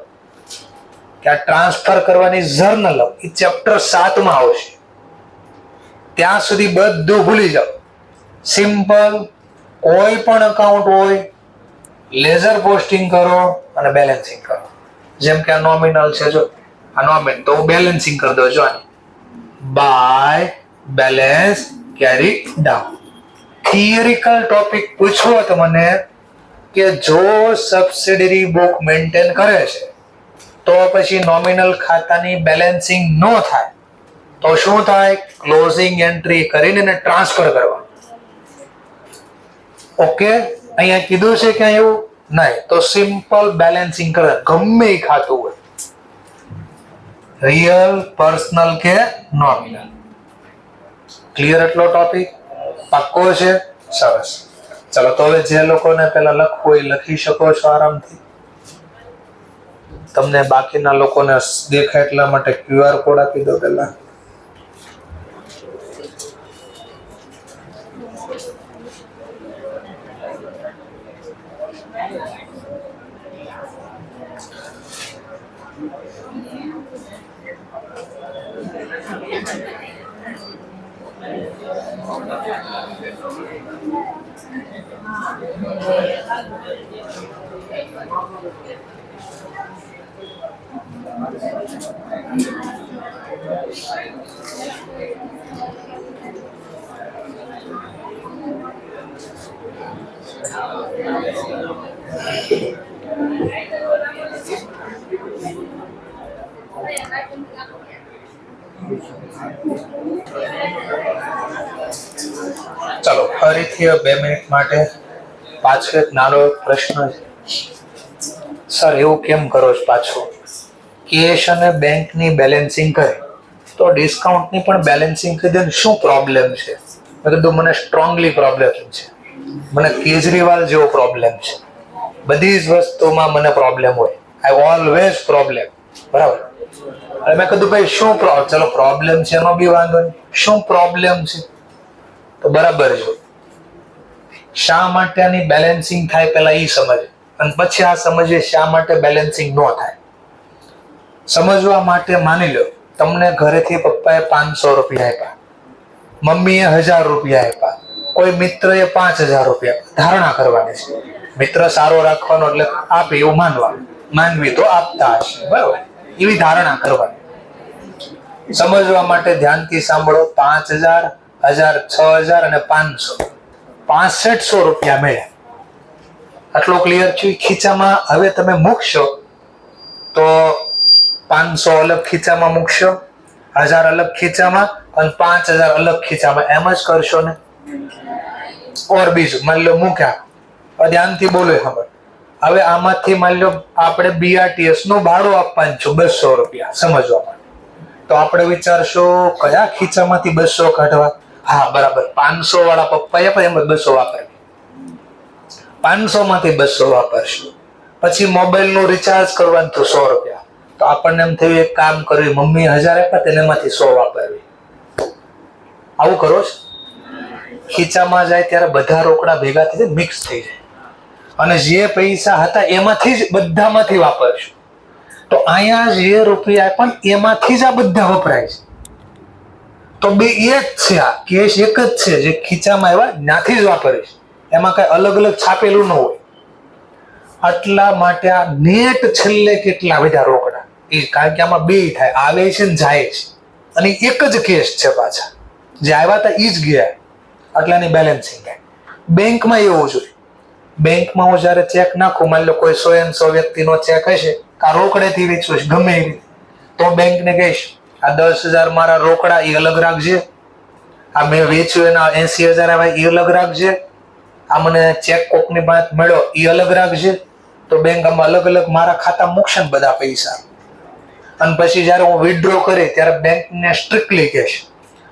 [SPEAKER 1] કે આ ટ્રાન્સફર કરવાની જર્નલ, એ ચેપ્ટર 7 માં આવશે. ત્યાં સુધી બધું ભૂલી જાઓ. સિમ્પલ, કોઈ પણ અકાઉન્ટ હોય, લેઝર પોસ્ટિંગ કરો અને બેલેન્સિંગ કરો. જેમ કે આ નોમિનલ છે, જો આ નોમિનલ, તો હું બેલેન્સિંગ કરી દઉં. જો આની by balance carry down. Theoretical topic પૂછવો તો મને કે જો સબસિડરી બુક મેન્ટેન કરે છે તો પછી નોમિનલ ખાતાની બેલેન્સિંગ ન થાય તો શું થાય? ક્લોઝિંગ એન્ટ્રી કરીને એને ટ્રાન્સફર કરવા. ઓકે, અહીંયા કીધું છે કે એવું નહીં, તો સિમ્પલ બેલેન્સિંગ કરે, ગમે એ ખાતું હોય, રિયલ, પર્સનલ કે નોમિનલ. ક્લિયર એટલો ટોપિક? પાક્કો છે? સરસ. ચલો, તો હવે જે લોકોને પેલા લખવું એ લખી શકો છો આરામથી. તમને બાકીના લોકોને દેખાય એટલા માટે QR કોડ આપી દો પેલા. ચલો, ફરીથી 2 મિનિટ માટે પાછો એક નાનો પ્રશ્ન છે. સર, એવું કેમ કરો છો? પાછું કેશ અને બેંકની બેલેન્સિંગ કરે તો ડિસ્કાઉન્ટની પણ બેલેન્સિંગ કરી દે, શું પ્રોબ્લેમ છે? મેં કીધું મને સ્ટ્રોંગલી પ્રોબ્લેમ છે, મને કેજરીવાલ જેવો પ્રોબ્લેમ છે. બધી જ વસ્તુમાં મને પ્રોબ્લેમ હોય, આઈ ઓલવેઝ પ્રોબ્લેમ. બરાબર? અને મેં કીધું ભાઈ શું ચલો પ્રોબ્લેમ છે એનો બી વાંધો નહીં, શું પ્રોબ્લેમ છે? તો બરાબર જો શા માટે આની બેલેન્સિંગ થાય પેલા એ સમજે, અને પછી આ સમજીએ શા માટે બેલેન્સિંગ ન થાય. સમજવા માટે માની લો તમને ઘરેથી પપ્પાએ 500 રૂપિયા આપ્યા, મમ્મીએ 1000 રૂપિયા આપ્યા, કોઈ મિત્રએ 5000 રૂપિયા. ધારણા કરવાની છે, મિત્ર સારો રાખવાનો એટલે આપે એવું માનવાનું, માનવી તો આપતા હશે. બરાબર? એવી ધારણા કરવાની. સમજવા માટે ધ્યાનથી સાંભળો. 5000, 1000, 6000 અને 500, 6500 રૂપિયા મળ્યા. આટલું ક્લિયર છે? ખીચામાં હવે તમે મૂકશો તો 500 અલગ ખીચામાં મૂકશો, 1000 અલગ ખીચામાં અને 5000 અલગ ખીચામાં, એમ જ કરશો ને? ઓર બીજું માની લો મૂક્યા, ધ્યાનથી બોલો ખબર. હવે આમાંથી માની લો આપણે BRTS નું ભાડું આપવાનું છે 200 રૂપિયા, સમજવા માટે. તો આપણે વિચારશું કયા ખીચામાંથી 200 કાઢવા? હા બરાબર, 500 વાળા પપ્પાએ પણ એમ 200 વાપરે, 500 માંથી 200 વાપરશું. પછી મોબાઈલ નું રિચાર્જ કરવાનું તો 100 રૂપિયા. તો આપણને એમ થયું એક કામ કરવી, મમ્મી 1000 આપ્યા તેનામાંથી 100 વાપરવી. આવું કરો છો? ખીચામાં જાય ત્યારે બધા રોકડા ભેગા થઈ જાય, મિક્સ થઈ જાય, અને જે પૈસા હતા એમાંથી જ બધામાંથી વાપરશું. તો અહીંયા જે રૂપિયા પણ એમાંથી જ આ બધા વપરાય છે. તો બે એ જ છે, આ કેશ એક જ છે, જે ખીચામાં આવ્યા ત્યાંથી જ વાપરે છે. એમાં કઈ અલગ અલગ છાપેલું ન હોય. આટલા માટે આ નેટ છેલ્લે કેટલા બધા રોકડા, એ કારણ કે આમાં બે થાય, આવે છે ને જાય છે, અને એક જ કેશ છે પાછા, જે આવ્યા હતા એ જ ગયા, આટલાની બેલેન્સિંગ થાય. બેંકમાં એવું જોઈએ. બેંકમાં હું જયારે ચેક નાખું, માની લો કોઈ 100 વ્યક્તિનો ચેક હશે, કા રોકડેથી વેચવું છે ગમે એવી, તો બેંકને કહીશ આ 10,000 મારા રોકડા એ અલગ રાખજે, આ મેં વેચ્યું એના 80,000 આવ્યા એ અલગ રાખજે, આ મને ચેક કોકની વાત મળ્યો એ અલગ રાખજે. તો બેંક આમાં અલગ અલગ મારા ખાતા મૂકશે ને બધા પૈસા, અને પછી જયારે હું વિથડ્રો કરી ત્યારે બેંકને સ્ટ્રિક્ટલી કહેશ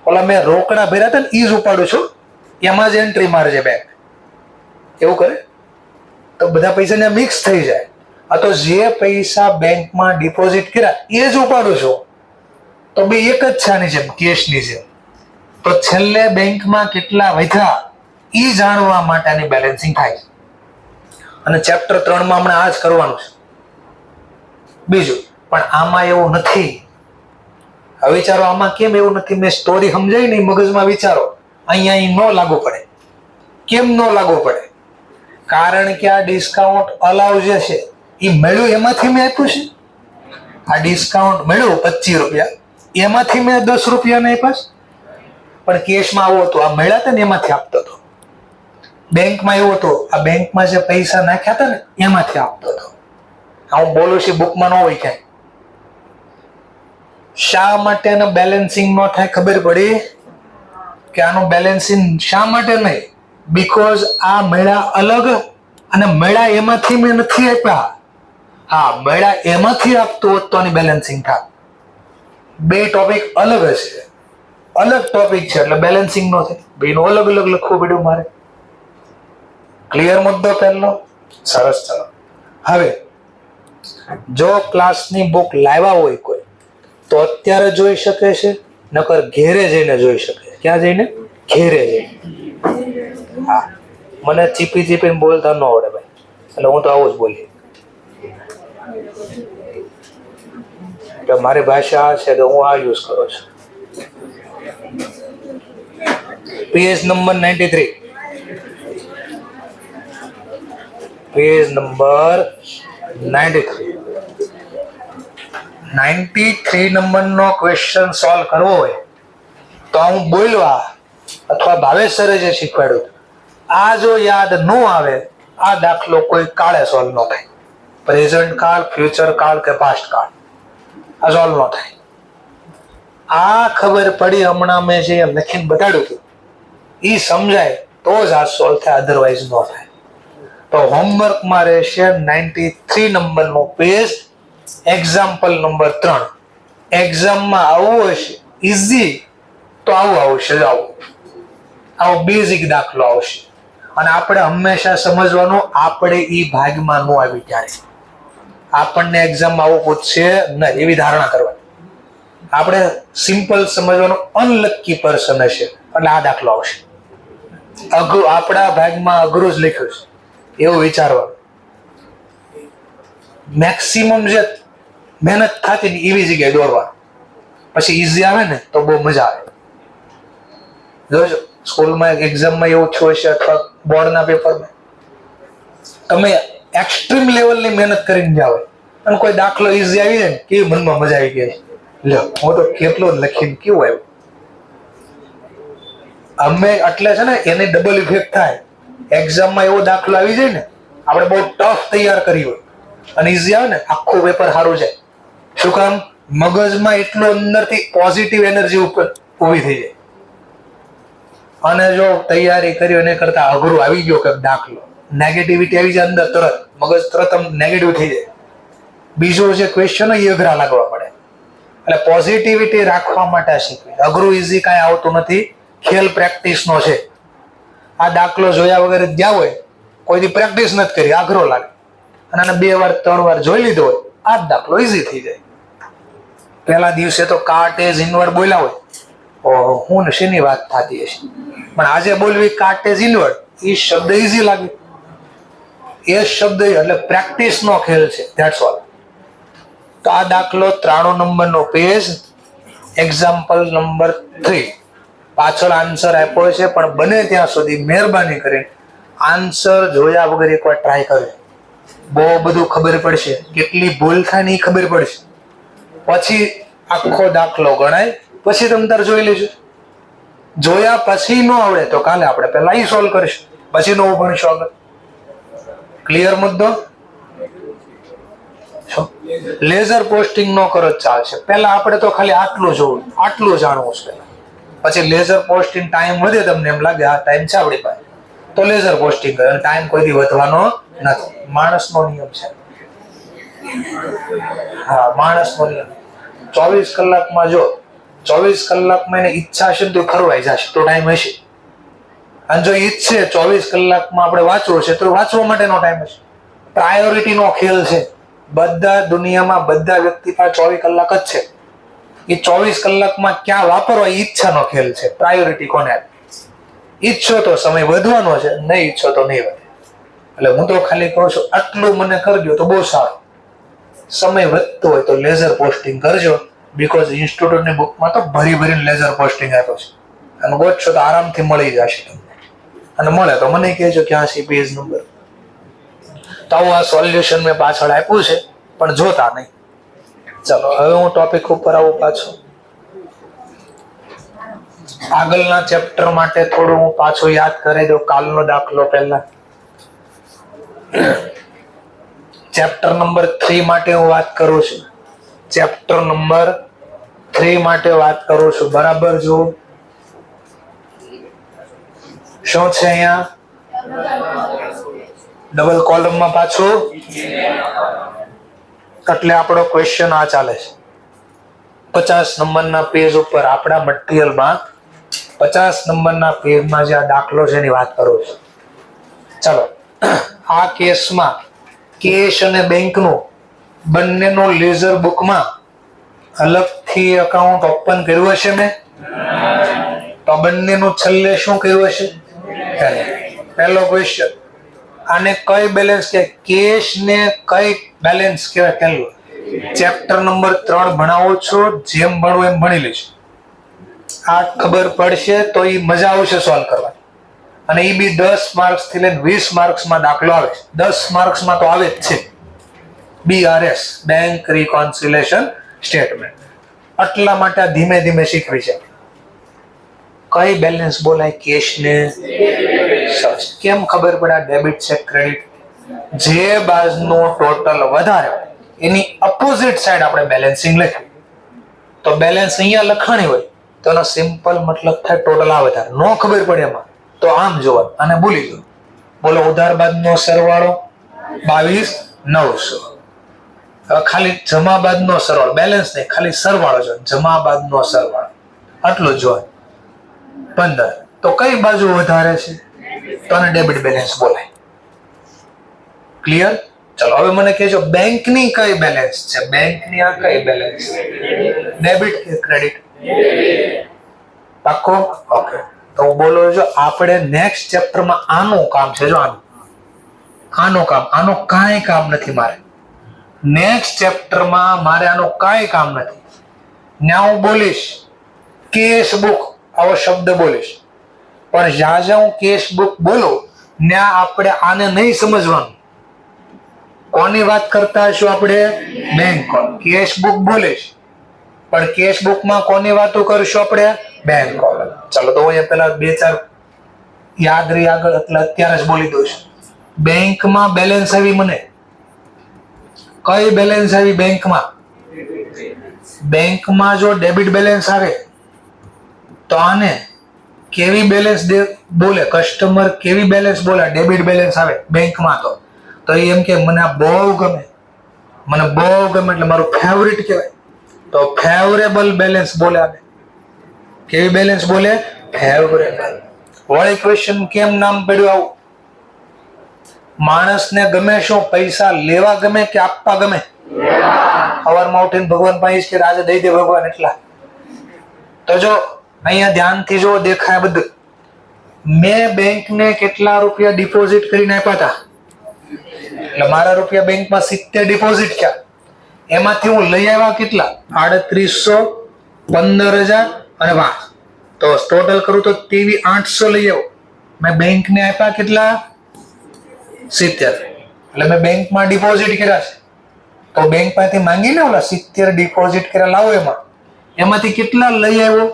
[SPEAKER 1] ઓલા મેં રોકડા ભર્યા હતા ને એ જ ઉપાડું છું, એમાં જ એન્ટ્રી મારજે બેંક. એવું કરે તો બધા પૈસા મિક્સ થઈ જાય. આ તો જે પૈસા બેંકમાં ડિપોઝિટ કર્યા એ જ ઉપાડું છું, તો બે એક જ છે આની જેમ, કેશની જેમ. તો છેલ્લે બેંકમાં કેટલા વધ્યા એ જાણવા માટેની બેલેન્સિંગ થાય. અને ચેપ્ટર 3 માં હમણાં આ જ કરવાનું છે. બીજું પણ આમાં એવું નથી. હવે વિચારો આમાં કેમ એવું નથી, મેં સ્ટોરી સમજાય નહીં મગજમાં વિચારો, અહીંયા ન લાગુ પડે. કેમ ન લાગુ પડે? કારણ કે આ ડિસ્કાઉન્ટ અલાવ જે છે એ મળ્યું એમાંથી મેં આપ્યું છે. આ ડિસ્કાઉન્ટ મળ્યું 25 રૂપિયા, એમાંથી મેં 10 રૂપિયા આપ્યા છે. પણ કેશમાં આવું હતું, આ મળ્યા હતા ને એમાંથી આપતો હતો. બેંકમાં એવું હતું, આ બેંકમાં જે પૈસા નાખ્યા હતા ને એમાંથી આપતો હતો. હું બોલું છું બુકમાં ન હોય ક્યાંય. શા માટે બેલેન્સિંગ ન થાય ખબર પડી કે આનું બેલેન્સિંગ શા માટે નહીં? બીકોઝ આ મળ્યા અલગ અને મળ્યા એમાંથી મેં નથી આપ્યા. હા, મળ્યા એમાંથી આપતો હોત તો આની બેલેન્સિંગ થાય. બે ટોપિક અલગ હશે, અલગ ટોપિક છે એટલે બેલેન્સિંગ ન થાય. બેનું અલગ અલગ લખવું પડ્યું મારે. ક્લિયર મુદ્દો પહેલો? સરસ. ચાલો હવે જો ક્લાસની બુક લાવ્યા હોય કોઈ તો અત્યારે જોઈ શકે છે, નકર ઘેરે જઈને જોઈ શકે. ક્યાં જઈને? ઘેરે જઈને. હા, મને ચીપી બોલતા ન આવડે ભાઈ, એટલે હું તો આવું જ બોલી. મારી ભાષા આ છે તો હું આ યુઝ કરું છું. Page number 93. Page number 93. 93 નંબરનો ક્વેશ્ચન સોલ્વ કરવો હોય તો હું બોલવા અથવા ભાવેશ સરે જે શીખવાડ્યું આ જો યાદ ન આવે, આ દાખલો કોઈ કાળે સોલ્વ ન થાય. પ્રેઝન્ટ કાળ, ફ્યુચર કાળ કે પાસ્ટ કાળ, આ સોલ્વ ન થાય. આ ખબર પડી હમણાં મેં જે લખીને બતાડ્યું હતું એ સમજાય તો જ આ સોલ્વ થાય, અધરવાઇઝ ન થાય. તો હોમવર્કમાં રહેશે 93 નંબરનો પેજ, એક્ઝામ્પલ નંબર 3. એક્ઝામમાં આવું હશે ઈઝી તો આવું આવશે, આવો બેઝિક દાખલો આવશે. અને આપણે હંમેશા સમજવાનું, આપણે ઈ ભાગમાં ન આવી ત્યારે આપણને એક્ઝામમાં આવું પૂછશે નહીં એવી ધારણા કરવાની. આપણે સિમ્પલ સમજવાનું, અનલકી પર્સન હશે એટલે આ દાખલો આવશે. અઘરું આપણા ભાગમાં અઘરું જ લખ્યું છે એવું વિચારવાનું. મેક્સિમમ જે મહેનત થતી ને એવી જગ્યાએ દોડવાનું, પછી ઈઝી આવે ને તો બહુ મજા આવે. જોજો સ્કૂલમાં એક્ઝામમાં એવું થયું હશે અથવા બોર્ડના પેપરમાં તમે એક્સ્ટ્રીમ લેવલની મહેનત કરીને જાઓ અને કોઈ દાખલો ઈઝી આવી જાય ને કેવી મનમાં મજા આવી ગઈ, લ્યો હું તો કેટલો લખીને કેવું આવ્યું. અમે એટલે છે ને એની ડબલ ઇફેક્ટ થાય. એક્ઝામમાં એવો દાખલો આવી જાય ને, આપણે બહુ ટફ તૈયાર કરી હોય અને ઈઝી આવે ને આખું પેપર સારું જાય. શું કામ? મગજમાં એટલું અંદરથી પોઝિટિવ એનર્જી ઉપર ઊભી થઈ જાય. અને જો તૈયારી કરી એને કરતા અઘરું આવી ગયો કે દાખલો, નેગેટિવિટી આવી જાય અંદર, તરત મગજ તરત નેગેટિવ થઈ જાય. બીજો જે ક્વેશ્ચન હોય એ અઘરા લાગવા પડે. એટલે પોઝિટિવિટી રાખવા માટે શીખવી. અઘરું ઈઝી કાંઈ આવતું નથી, ખેલ પ્રેક્ટિસનો છે. આ દાખલો જોયા વગર ગયા હોય, કોઈથી પ્રેક્ટિસ નથી કરી, અઘરો લાગે, અને આને 2 વાર 3 વાર જોઈ લીધો હોય, આ જ દાખલો ઈઝી થઈ જાય. પહેલા દિવસે તો કાર્ટેજ ઇનવર્ડ બોલ્યા હોય, ઓહો હું ને શેની વાત થતી હશે, પણ આજે બોલવી કાર્ટેજ ઇનવર્ડ, એ શબ્દ ઈઝી લાગે. એ શબ્દ એટલે પ્રેક્ટિસનો ખેલ છે, ધેટ્સ ઓલ. તો આ દાખલો 93 નંબરનો પેજ, એક્ઝામ્પલ નંબર 3. પાછળ આન્સર આપ્યો છે, પણ બને ત્યાં સુધી મહેરબાની કરી આન્સર જોયા વગર એકવાર ટ્રાય કરજો. બહુ બધું ખબર પડશે, કેટલી ભૂલ થાય ને એ ખબર પડશે. પછી આખો દાખલો ગણાય, પછી તમે તાર જોઈ લેજો. જોયા પછી ન આવડે તો કાલે આપણે પહેલા ઈ સોલ્વ કરીશું, પછી નવું ભણીશું આગળ. ક્લિયર મુદ્દો? લેઝર પોસ્ટિંગ નો કરો ચાલશે. પહેલા આપણે તો ખાલી આટલું જોવું, આટલું જાણવું છે પહેલા. પછી લેઝર પોસ્ટિંગ ટાઈમ વધે, તમને એમ લાગે આ ટાઈમ છે આપણી પાસે, તો લેઝર પોસ્ટિંગ કરે. ટાઈમ કોઈથી વધવાનો નથી, માણસનો નિયમ છે. હા, માણસનો નિયમ. 24 કલાકમાં જો 24 કલાકમાં એને ઈચ્છા હશે તો ફરવાઈ જશે, તો ટાઈમ હશે. અને જો ઈચ્છે 24 કલાકમાં આપણે વાંચવું છે તો વાંચવા માટેનો ટાઈમ હશે. પ્રાયોરિટીનો ખેલ છે. બધા દુનિયામાં બધા વ્યક્તિ પાસે 24 કલાક જ છે. એ 24 કલાકમાં ક્યાં વાપરવા ઈચ્છાનો ખેલ છે. પ્રાયોરિટી કોને આપે? ઈચ્છો તો સમય વધવાનો છે, નહીં ઈચ્છો તો નહીં વધે. એટલે હું તો ખાલી કહું છું આટલું મને કરજો તો બહુ સારું. સમય વધતો હોય તો લેઝર પોસ્ટિંગ કરજો, બીકોઝ ઇન્સ્ટિટ્યૂટની બુકમાં તો ભરી ભરીને લેઝર પોસ્ટિંગ આપ્યો છે. અને ગોતશો તો આરામથી મળી જશે તમને. અને મળે તો મને કહેજો ક્યાં છે પેજ નંબર. તો આવું આ સોલ્યુશન મેં પાછળ આપ્યું છે, પણ જોતા નહીં. ચલો હવે હું ટોપિક ઉપર આવું પાછું. આગળના ચેપ્ટર માટે થોડું હું પાછું યાદ કરી દઉં. કાલનો દાખલો પહેલા. ચેપ્ટર નંબર 3 માટે હું વાત કરું છું. ચેપ્ટર નંબર 3 માટે વાત કરું છું. બરાબર જો શું છે અહીંયા? ડબલ કોલમમાં પાછું. એટલે આપણો ક્વેશ્ચન આ ચાલે છે. 50 નંબરના પેજ ઉપર આપણા મટીરિયલમાં 50 નંબરના પેજમાં જે આ દાખલો છે એની વાત કરું છું. ચાલો, આ કેસમાં કેશ અને બેંકનું બંનેનું લેઝર બુકમાં અલગથી એકાઉન્ટ ઓપન કર્યું હશે મેં? તો બંનેનું છેલ્લે શું કર્યું હશે? પહેલો ક્વેશ્ચન, આને કઈ બેલેન્સ કે કેશ ને કઈ બેલેન્સ કહેવાય? પહેલું ચેપ્ટર નંબર 3 ભણાવો છો, જેમ ભણવું એમ ભણી લેજો. આ ખબર પડશે તો એ મજા આવશે સોલ્વ કરવાની. અને એ બી 10 માર્ક્સ થી લઈને 20 માર્ક્સમાં દાખલો આવે છે. 10 માર્ક્સમાં તો આવે જ છે. BRS, bank reconciliation statement. એટલા માટે ધીમે ધીમે શીખવી છે. કઈ બેલેન્સ બોલાય? કેશ ને. કેમ ખબર પડે ડેબિટ છે ક્રેડિટ? જે બાજુનો ટોટલ વધારે એની અપોઝિટ સાઈડ આપણે બેલેન્સિંગ લખીએ. તો બેલેન્સ અહીંયા લખાણી હોય તો એનો સિમ્પલ મતલબ થાય ટોટલ આ વધારે. નો ખબર પડે એમાં તો આમ જોવાનું અને ભૂલી જવું. બોલો, ઉધાર બાદનો સરવાળો 22,900. હવે ખાલી જમા બાદનો સરવાળો, બેલેન્સ નહીં, ખાલી સરવાળો જો. જમા બાદનો સરવાળો આટલું જોવાનું 15. તો કઈ બાજુ વધારે છે? તો આને ડેબિટ બેલેન્સ બોલાય. ક્લિયર? ચલો હવે મને કહેજો બેંકની કઈ બેલેન્સ છે? બેંકની આ કઈ બેલેન્સ? ડેબિટ કે ક્રેડિટ? પાક્કો? ઓકે. તો બોલો જો આપણે નેક્સ્ટ ચેપ્ટરમાં આનું કામ છે. જો આનું કામ, આનું કાંઈ કામ નથી મારે. નેક્સ્ટ ચેપ્ટરમાં મારે આનું કાંઈ કામ નથી. ત્યાં હું બોલીશ કેશ બુક, આવો શબ્દ બોલીશ. પણ જ્યાં જ્યાં હું કેશ બુક બોલું ત્યાં આપણે આને નહીં સમજવાનું. કોની વાત કરતા હશું આપણે? બેંક. કેશ બુક બોલીશ પણ કેશ બુકમાં કોની વાતો કરશું આપણે? બેંક. ચાલો તો અહીંયા પેલા 2-4 યાદ રહી આગળ, એટલે અત્યારે જ બોલી દઉં છું. બેંકમાં બેલેન્સ આવી મને. કઈ બેલેન્સ આવી બેંકમાં? બેંકમાં જો ડેબિટ બેલેન્સ આવે તો આને કેવી બેલેન્સ બોલે? કસ્ટમર કેવી બેલેન્સ બોલે? ડેબિટ બેલેન્સ આવે બેંકમાં. તો એમ કે મને આ બહુ ગમે, મને બહુ ગમે એટલે મારું ફેવરિટ કહેવાય. તો ફેવરેબલ બેલેન્સ બોલે. આને કેવી બેલેન્સ બોલે? ફેવરેબલ. વળી ક્વેશ્ચન કેમ નામ પડ્યું આવું? માણસને ગમે શું? પૈસા લેવા ગમે કે આપવા ગમે? સવારમાં ઉઠીને ભગવાન પાસે કે આજે દઈ દે ભગવાન એટલા. તો જો અહીંયા ધ્યાનથી જો દેખાય બધું. મેં બેંકને કેટલા રૂપિયા ડિપોઝિટ કરીને આપ્યા હતા? એટલે મારા રૂપિયા બેંકમાં 70 ડિપોઝિટ થયા. એમાંથી હું લઈ આવ્યા કેટલા? 3800, 15000 અને 5. તો ટોટલ કરું તો 800 લઈ આવ્યો. મેં બેંકને આપ્યા કેટલા? 70. એટલે મેં બેંકમાં ડિપોઝિટ કર્યા છે. તો બેંક પાસેથી માંગીને ઓલા 70 ડિપોઝિટ કર્યા લાવો એમાંથી કેટલા લઈ આવ્યો?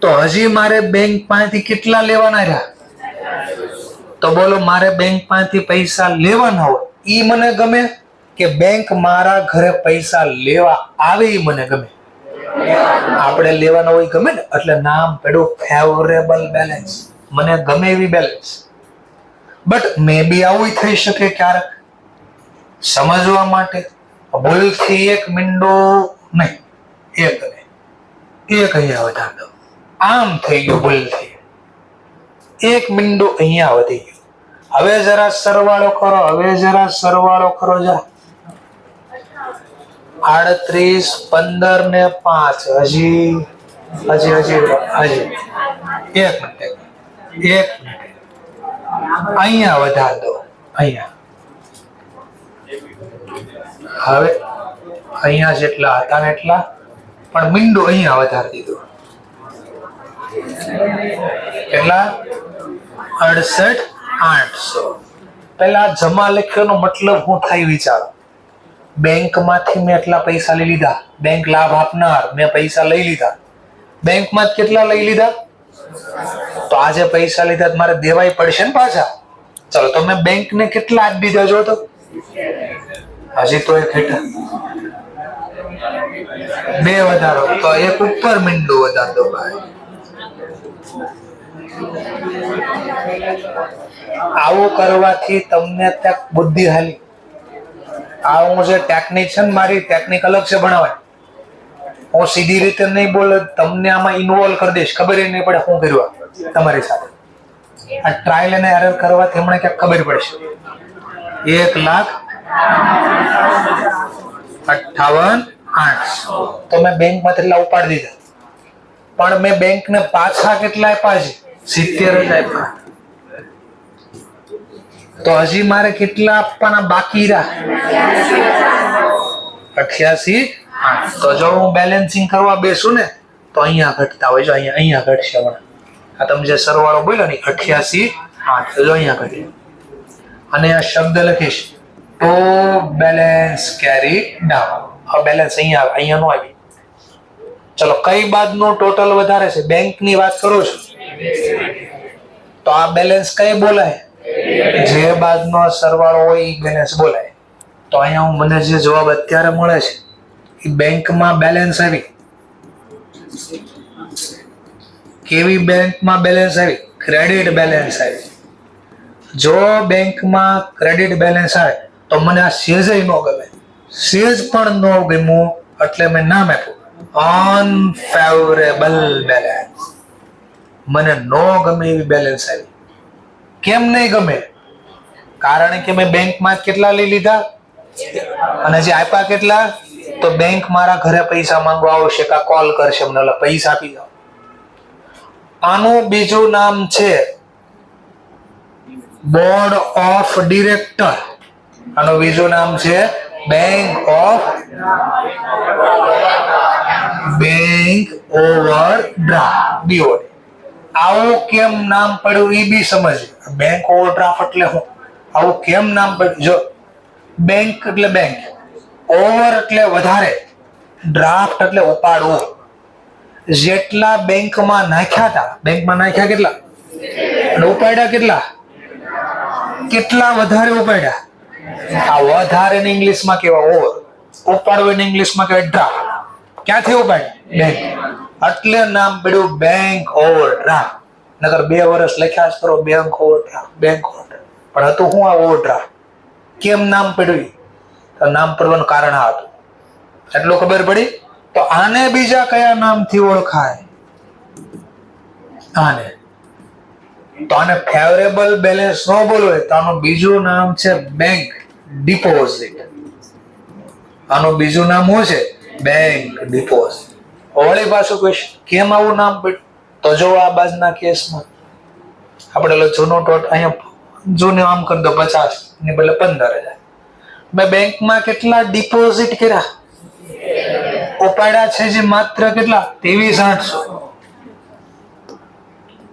[SPEAKER 1] તો હજી મારે બેંક પાસેથી કેટલા લેવાના રહ્યા? તો બોલો, મારે બેંક પાસેથી પૈસા લેવાના હોય ઈ મને ગમે કે બેંક મારા ઘરે પૈસા લેવા આવે ઈ મને ગમે? આપણે લેવાના હોય ગમે ને, એટલે નામ પડ્યું ફેવરેબલ બેલેન્સ. મને ગમે એવી બેલેન્સ. બટ મે બી આવું થઈ શકે ક્યારેક. સમજવા માટે ભૂલથી એક મીંડો નહીં, એક અહીંયા વધાર દો, આમ થઈ ગયું ભૂલથી. એક મીંડો અહીંયા વધી ગયું. હવે જરા સરવાળો કરો, જરા 38, 15 ને 5. હજી એક મિનિટ અહીંયા વધાર દો. અહીંયા હવે અહીંયા જેટલા હતા ને એટલા, પણ મીંડો અહીંયા વધારી દીધો. કેટલા? 68, 800. પેલા જમા લખ્યોનો મતલબ શું થાય વિચારો. બેંક માંથી મેં એટલા પૈસા લઈ લીધા, બેંક લાભ આપનાર, મેં પૈસા લઈ લીધા. બેંક માં કેટલા લઈ લીધા? તો આજે પૈસા લીધા મારે દેવાય પડશે ને પાછા. ચલો, તો મેં બેંક ને કેટલા આપી દીધા જો તો? હજી તો એક હેઠળ 2 વધારો, તો એક ઉપર મીંડું વધાર દો ભાઈ. આવું કરવાથી તમને ત્યાં બુદ્ધિ હાલી. આ હું જે ટેકનિક છે ને, મારી ટેકનિક અલગ છે ભણાવવાની. હું સીધી રીતે નહીં બોલ, તમને આમાં ઇન્વોલ્વ કરી દઈશ, ખબર નહીં પડે શું કર્યું તમારી સાથે. આ ટ્રાયલ અને એરર કરવાથી હમણાં ક્યાંક ખબર પડશે. 1,58,800 તો મેં બેંક માંથી એટલા ઉપાડી દીધા. પણ મેં બેંક ને પાછા કેટલા આપ્યા છે? 70 જ આપ્યા. તો હજી મારે કેટલા આપવાના બાકી રહ્યા? 88, 8. તો જો હું બેલેન્સિંગ કરવા બેસું ને તો અહીંયા ઘટતા હોય. જો અહીંયા ઘટશે હમણાં. આ તમે જે સરવાળો બોલ્યો ને 88, 8, જો અહીંયા ઘટે. અને આ શબ્દ લખીશ તો બેલેન્સ કેરી ડાઉન. આ બેલેન્સ અહીંયા નો આવી. ચલો, કઈ બાદનું ટોટલ વધારે છે? બેંક ની વાત કરું છું. તો આ બેલેન્સ કઈ બોલાય? જે બાદનો સરવાળો હોય એ બેલેન્સ બોલાય. તો અહીંયા મને જે જવાબ અત્યારે મળે છે એ બેંકમાં બેલેન્સ આવી. કેવી બેંકમાં બેલેન્સ આવી? ક્રેડિટ બેલેન્સ આવી. જો બેંકમાં ક્રેડિટ બેલેન્સ આવે તો મને આ સેજ ન ગમે, સેજ પણ ન ગમ્યું, એટલે મેં નામ આપ્યું અનફેવરેબલ બેલેન્સ. મને નો ગમે એવી બેલેન્સ આવી. કેમ નહીં ગમે? કારણ કે મેં બેંકમાં કેટલા લઈ લીધા અને જે આપ્યા કેટલા? તો બેંક મારા ઘરે પૈસા માંગવા આવશે, કા કોલ કરશે, મને પૈસા આપી દો. આનું બીજું નામ છે બોર્ડ ઓફ ડિરેક્ટર. આનું બીજું નામ છે બેંક ઓવરડ્રાફ્ટ, BOD. આવું કેમ નામ પડ્યું એ બી સમજ. બેંક ઓવરડ્રાફ્ટ એટલે શું? આવું કેમ નામ પડ્યું? જો બેંક એટલે બેંક, ઓવર એટલે વધારે, ડ્રાફ્ટ એટલે ઉપાડવું. જેટલા બેંકમાં નાખ્યા હતા, બેંકમાં નાખ્યા કેટલા અને ઉપાડ્યા કેટલા? કેટલા વધારે ઉપાડ્યા? આ વધારે ને ઇંગ્લિશમાં કેવા ઓવર, ઉપાડવું ઇંગ્લિશમાં કહેવાય ડ્રાફ્ટ. ક્યાંથી ઉપાડ્યા? બેંક. એટલે નામ પડ્યું બેંક ઓવરડ્રાફ્ટ. નકર 2 વર્ષ લખ્યા જ કરો બેંક ઓવરડ્રાફ્ટ, બેંક ઓવરડ્રાફ્ટ. પણ હતું શું આ ઓવરડ્રાફ્ટ? કેમ નામ પડ્યું? તો નામ પડવાનું કારણ આ હતું. એટલું ખબર પડી. તો આને બીજા કયા નામથી ઓળખાય? આને તો આને ફેવરેબલ બેલેન્સ ન બોલવે તો આનું બીજું નામ છે બેંક ડિપોઝિટ. આનું બીજું નામ શું છે? Bank deposit. વળી પાછું ક્વેશ્ચન, કેમ આવું નામ પડ્યું? તો જો આ બાજના કેસમાં આપણે જૂનો ટોટ અહીંયા જૂને આમ કરી દો 50 ને બદલે 15,000. મેં બેંકમાં કેટલા ડિપોઝિટ કર્યા? ઉપાડ્યા છે જે માત્ર કેટલા? 23,800.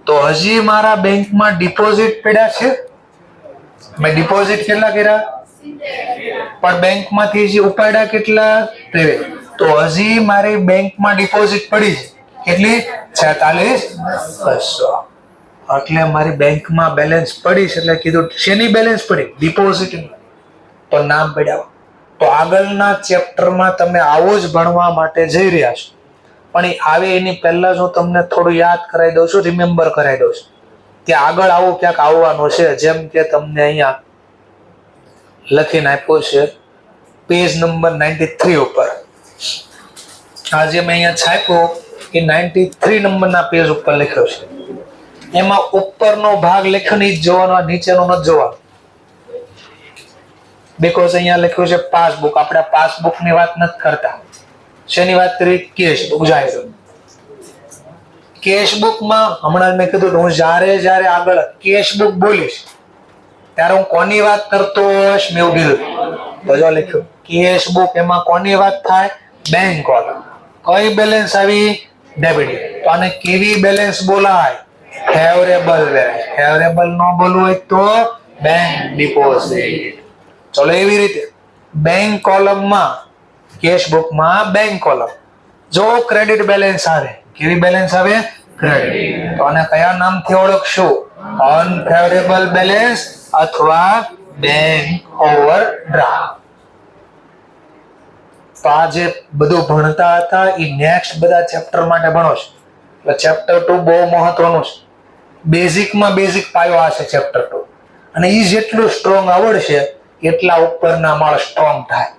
[SPEAKER 1] તો હજી મારા બેંકમાં ડિપોઝિટ પડ્યા છે. મેં ડિપોઝિટ કેટલા કર્યા? પણ બેંકમાંથી હજી ઉપાડ્યા કેટલા? 23. તો હજી મારી બેંકમાં ડિપોઝિટ પડી છે કેટલી? 46,200. એટલે મારી બેંકમાં બેલેન્સ પડી છે. એટલે કીધું શેની બેલેન્સ પડી? ડિપોઝિટ. તો નામ પડ્યા. તો આગળના ચેપ્ટરમાં તમે આવું જ ભણવા માટે જઈ રહ્યા છો. પણ એ આવે એની પહેલા જ હું તમને થોડું યાદ કરાવી દઉં છું, રિમેમ્બર કરાવી દઉં છું કે આગળ આવું ક્યાંક આવવાનું છે. જેમ કે તમને અહીંયા લખીને આપ્યું છે પેજ નંબર 93 ઉપર. આજે મેં અહીંયા છાપ્યું કે 93 નંબરના પેજ ઉપર લખ્યો છે. એમાં ઉપરનો ભાગ લખ્યો ને જ જોવાનો, નીચેનો નથી જોવાનો. બીકોઝ અહીંયા લખ્યું છે પાસબુક. આપણે પાસબુક ની વાત નથી કરતા. શેની વાત કરી? કેશબુક. જાહેર કેશબુકમાં હમણાં મેં કીધું હું જ્યારે આગળ કેશબુક બોલીશ ત્યારે હું કોની વાત કરતો હોઈશ મેં એવું કીધું. તો જો લખ્યું કેશબુક. એમાં કોની વાત થાય? Bank column. કઈ બેલેન્સ આવી? ડેબિટ. તો આને કેવી બેલેન્સ બોલાય? Favourable balance. ફેવરેબલ ન બોલવું હોય તો બેંક ડિપોઝિટ. ચલો એવી રીતે બેંક કોલમમાં, કેશબુકમાં બેંક કોલમ. જો ક્રેડિટ બેલેન્સ આવે, કેવી બેલેન્સ આવે? ક્રેડિટ. તો આને કયા નામથી ઓળખશું? અનફેવરેબલ બેલેન્સ અથવા બેંક ઓવરડ્રાફ્ટ. તો આ જે બધું ભણતા હતા એ નેક્સ્ટ બધા ચેપ્ટર માટે ભણો છો. એટલે ચેપ્ટર 2 બહુ મહત્વનું છે. બેઝિકમાં બેઝિક પાયો આ છે ચેપ્ટર 2. અને એ જેટલું સ્ટ્રોંગ આવડશે એટલા ઉપરના માળ સ્ટ્રોંગ થાય.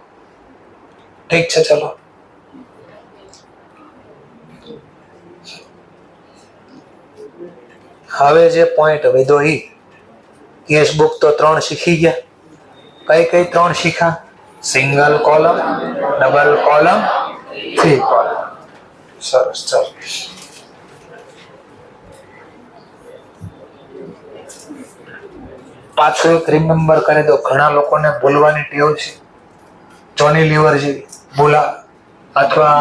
[SPEAKER 1] ઠીક છે, ચલો. હવે જે પોઈન્ટ વધ્યો ઈ કેશબુક તો 3 શીખી ગયા. કઈ 3 શીખા? Single column, double column, 3 column. સરસ. ચલો પાછું એક રિમેમ્બર કરે તો ઘણા લોકોને ભૂલવાની ટેવ છે. જોની લીવર જેવી ભૂલા અથવા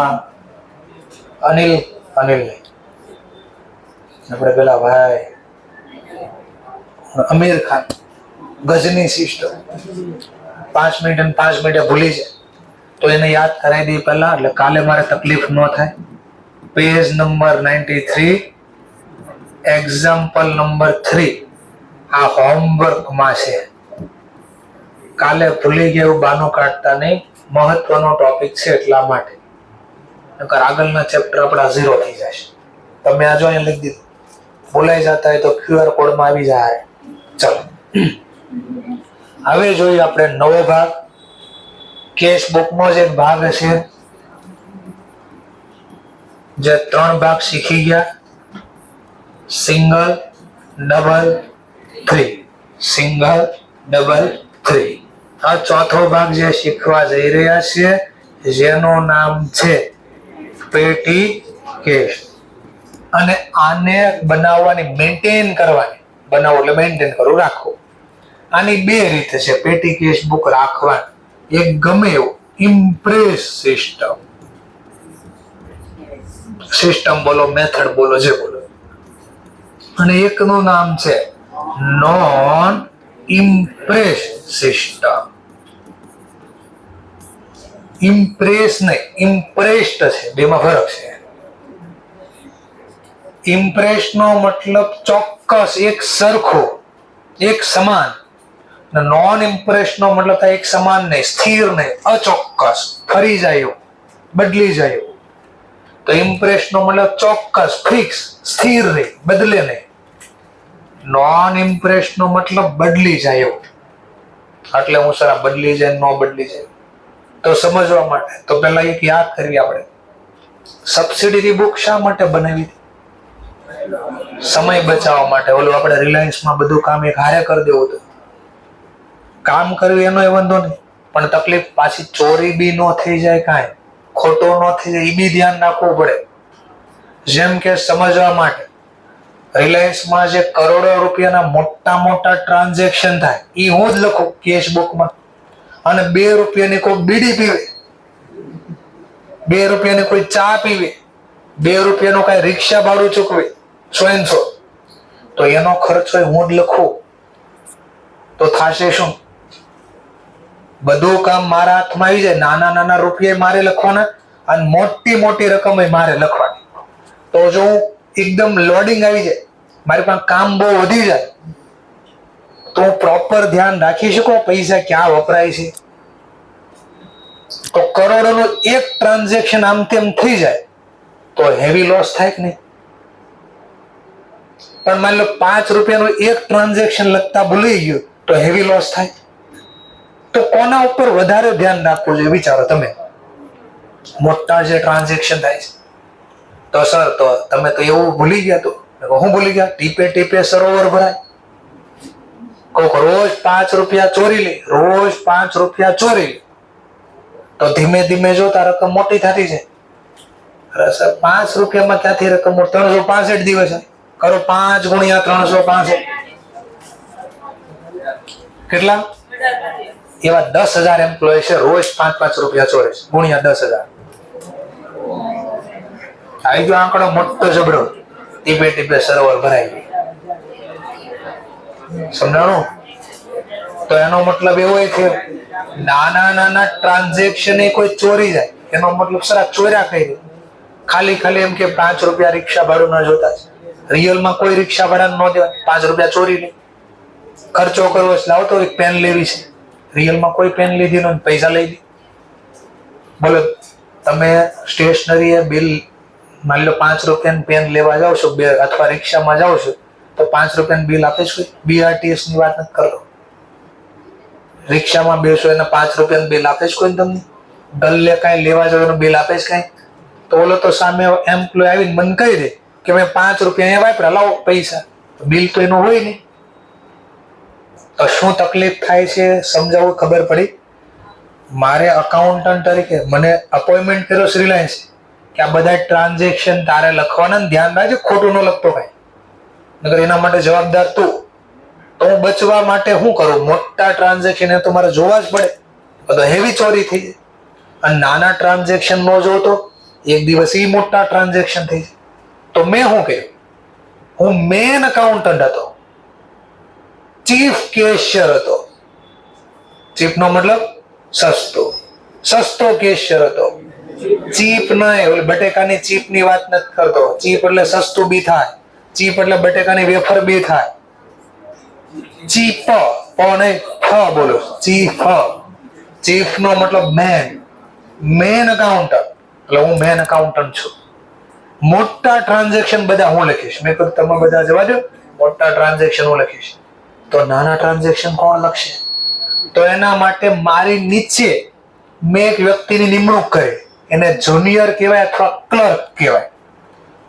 [SPEAKER 1] અનિલ નહીં આપણે પેલા ભાઈ અમીર ખાન, ગજની સિસ્ટમ 5 મિનિટ અને 5 મિનિટે ભૂલી જાય. તો એને યાદ કરાવી દઈએ પહેલા, એટલે કાલે મારે તકલીફ ન થાય. પેજ નંબર 93, એક્ઝામ્પલ નંબર 3 આ હોમવર્કમાં છે. કાલે ભૂલી ગયા એવું બાનું કાઢતા નહીં. મહત્વનો ટોપિક છે એટલા માટે. નકર આગળના ચેપ્ટર આપણા 0 થઈ જશે. તમે આ જો અહીંયા લખી દીધું, ભૂલાઈ જતા હોય તો QR કોડમાં આવી જાય. ચલો હવે જોઈએ આપણે નવો ભાગ. કેશબુકનો જ એક ભાગ છે જે 3 ભાગ શીખી ગયા. Single, double, 3. Single, double, 3. આ ચોથો ભાગ જે શીખવા જઈ રહ્યા છે જેનું નામ છે પેટી કેશ. અને આને બનાવવાની, મેન્ટેન કરવાની, બનાવો એટલે મેન્ટેન કરવું, રાખવું. આની 2 રીત છે પેટી કેશ બુક રાખવાની. એક ગમે એવું ઇમ્પ્રેસ સિસ્ટમ બોલો, મેથડ બોલો, જે બોલો. અને એકનું નામ છે નોન ઇમ્પ્રેસ સિસ્ટમ. ઇમ્પ્રેસ નહીં, ઇમ્પ્રેસ્ડ છે, બેમાં ફરક છે. ઇમ્પ્રેસ નો મતલબ ચોક્કસ, એક સરખો, એક સમાન. નોન ઇમ્પ્રેસ નો મતલબ થાય એક સમાન નહીં, સ્થિર નહીં, અચોક્કસ, ફરી જાય, બદલી જાય. તો ઇમ્પ્રેસ નો મતલબ ચોક્કસ, ફિક્સ, સ્થિર નહીં, બદલે નહીં. નોન ઇમ્પ્રેસ નો મતલબ બદલી જાય. એટલે હું સર બદલી જાય, ન બદલી જાય. તો સમજવા માટે તો પહેલા એક યાદ કરવી આપણે. સબસિડી બુક શા માટે બનાવી? સમય બચાવવા માટે. ઓલું આપણે રિલાયન્સમાં બધું કામ એક હારે કરી દેવું હતું. કામ કરવું એનો એ વાંધો નહીં, પણ તકલીફ પાછી ચોરી બી ન થઈ જાય, કાંઈ ખોટો ન થઈ જાય, એ બી ધ્યાન રાખવું પડે. જેમ કે સમજવા માટે રિલાયન્સમાં જે કરોડો રૂપિયાના મોટા ટ્રાન્ઝેક્શન થાય એ હું જ લખું કેશબુકમાં. અને 2 રૂપિયાની કોઈ બીડી પીવે, 2 રૂપિયાની કોઈ ચા પીવે, 2 રૂપિયાનું કઈ રિક્ષા ભાડું ચૂકવે 100, તો એનો ખર્ચો હું જ લખું તો થશે શું? બધું કામ મારા હાથમાં આવી જાય. નાના નાના રૂપિયા મારે લખવાના અને મોટી મોટી રકમ મારે લખવાની. તો જો હું એકદમ લોડિંગ આવી જાય, મારી પાસે કામ બહુ વધી જાય, તો હું પ્રોપર ધ્યાન રાખી શકું પૈસા ક્યાં વપરાય છે. તો કરોડોનું એક ટ્રાન્ઝેક્શન આમ તેમ થઈ જાય તો હેવી લોસ થાય કે નહીં? પણ માની લો 5 રૂપિયાનું એક ટ્રાન્ઝેક્શન લખતા ભૂલી ગયો તો હેવી લોસ થાય. તો કોના ઉપર વધારે ધ્યાન રાખવું જોઈએ વિચારો તમે? મોટા જે ટ્રાન્ઝેક્શન થાય છે તો સર તો તમે તો એવું ભૂલી ગયા. તો હું ભૂલી ગયા? ટીપે ટીપે સરોવર ભરાય. કોક રોજ 5 રૂપિયા ચોરી લે, રોજ 5 રૂપિયા ચોરી લે, તો ધીમે ધીમે જો તાર રકમ મોટી થતી છે. અરે સર 5 રૂપિયામાં ક્યાંથી રકમ મોટી? 365 દિવસ કરો, 5 ગુણ્યા 365 કેટલા? એવા 10,000 એમ્પ્લોય છે, રોજ 5-5 રૂપિયા ચોરે છે, ગુણ્યા 10,000 આવી ગયો આંકડો મોટો જબરો. ટીપે ટીપે સરોવર ભરાઈ ગયું. સમજાણું? તો એનો મતલબ એવો છે નાના નાના ટ્રાન્ઝેક્શન એ કોઈ ચોરી જાય એનો મતલબ સર ચોર્યા કઈ દે. ખાલી ખાલી એમ કે 5 રૂપિયા રિક્ષા ભાડું ના જોતા છે, રિયલમાં કોઈ રિક્ષા ભાડા ન દેવાય. 5 રૂપિયા ચોરી લે, ખર્ચો કરવો છે, લાવતો એક પેન લેવી છે, રિયલમાં કોઈ પેન લીધી ન, પૈસા લઈ લે. બોલો તમે સ્ટેશનરી બિલ માની લો 5 રૂપિયાની પેન લેવા જાવ છો અથવા રિક્ષામાં જાવ છો તો 5 રૂપિયાનું બિલ આપે છે? BRTS ની વાત નથી કરતો. રિક્ષામાં બેસો એને 5 રૂપિયાનું બિલ આપે છે કોઈ? તમને ગલ્લે કાંઈ લેવા જાવ એનું બિલ આપે છે કાંઈ? તો ઓલો તો સામે એમ્પ્લોય આવીને મને કહી દે કે મેં 5 રૂપિયા અહીંયા વાપર્યા, લાવો પૈસા. બિલ તો એનું હોય નહીં. તો શું તકલીફ થાય છે સમજાવવું ખબર પડી. મારે અકાઉન્ટન્ટ તરીકે મને અપોઇન્ટમેન્ટ કર્યો છે રિલાયન્સ કે આ બધા ટ્રાન્ઝેક્શન તારે લખવાના, ધ્યાન રાખજે ખોટું ન લખતો કાંઈ, નકર એના માટે જવાબદાર તું. તો હું બચવા માટે શું કરું? મોટા ટ્રાન્ઝેક્શન એ તો મારે જોવા જ પડે, બધો હેવી ચોરી થઈ જાય. અને નાના ટ્રાન્ઝેક્શન ન જોઉં તો એક દિવસ એ મોટા ટ્રાન્ઝેક્શન થઈ જાય. તો મેં શું કર્યું? હું મેન અકાઉન્ટન્ટ હતો, ચીફ કેશિયર હતો. ચીફ નો મતલબ સસ્તો કેશિયર હતો. ચીપ નહીં, બટેકાની ચીપ ની વાત નથી કરતો. ચીપ એટલે સસ્તું બી થાય, ચીપ એટલે બટેકાની વેફર બી થાય. ચીપ પણ બોલો, ચીફ. ચીફ નો મતલબ મેન અકાઉન્ટન્ટ. એટલે હું મેન અકાઉન્ટન્ટ છું. મોટા ટ્રાન્ઝેક્શન બધા હું લખીશ. મેં કહ્યું તમે બધા જવા દો, મોટા ટ્રાન્ઝેક્શન હું લખીશ. તો નાના ટ્રાન્ઝેક્શન કોણ લખશે? તો એના માટે મારી નીચે મેં એક વ્યક્તિની નિમણૂક કરી, એને જુનિયર કહેવાય અથવા ક્લર્ક કહેવાય.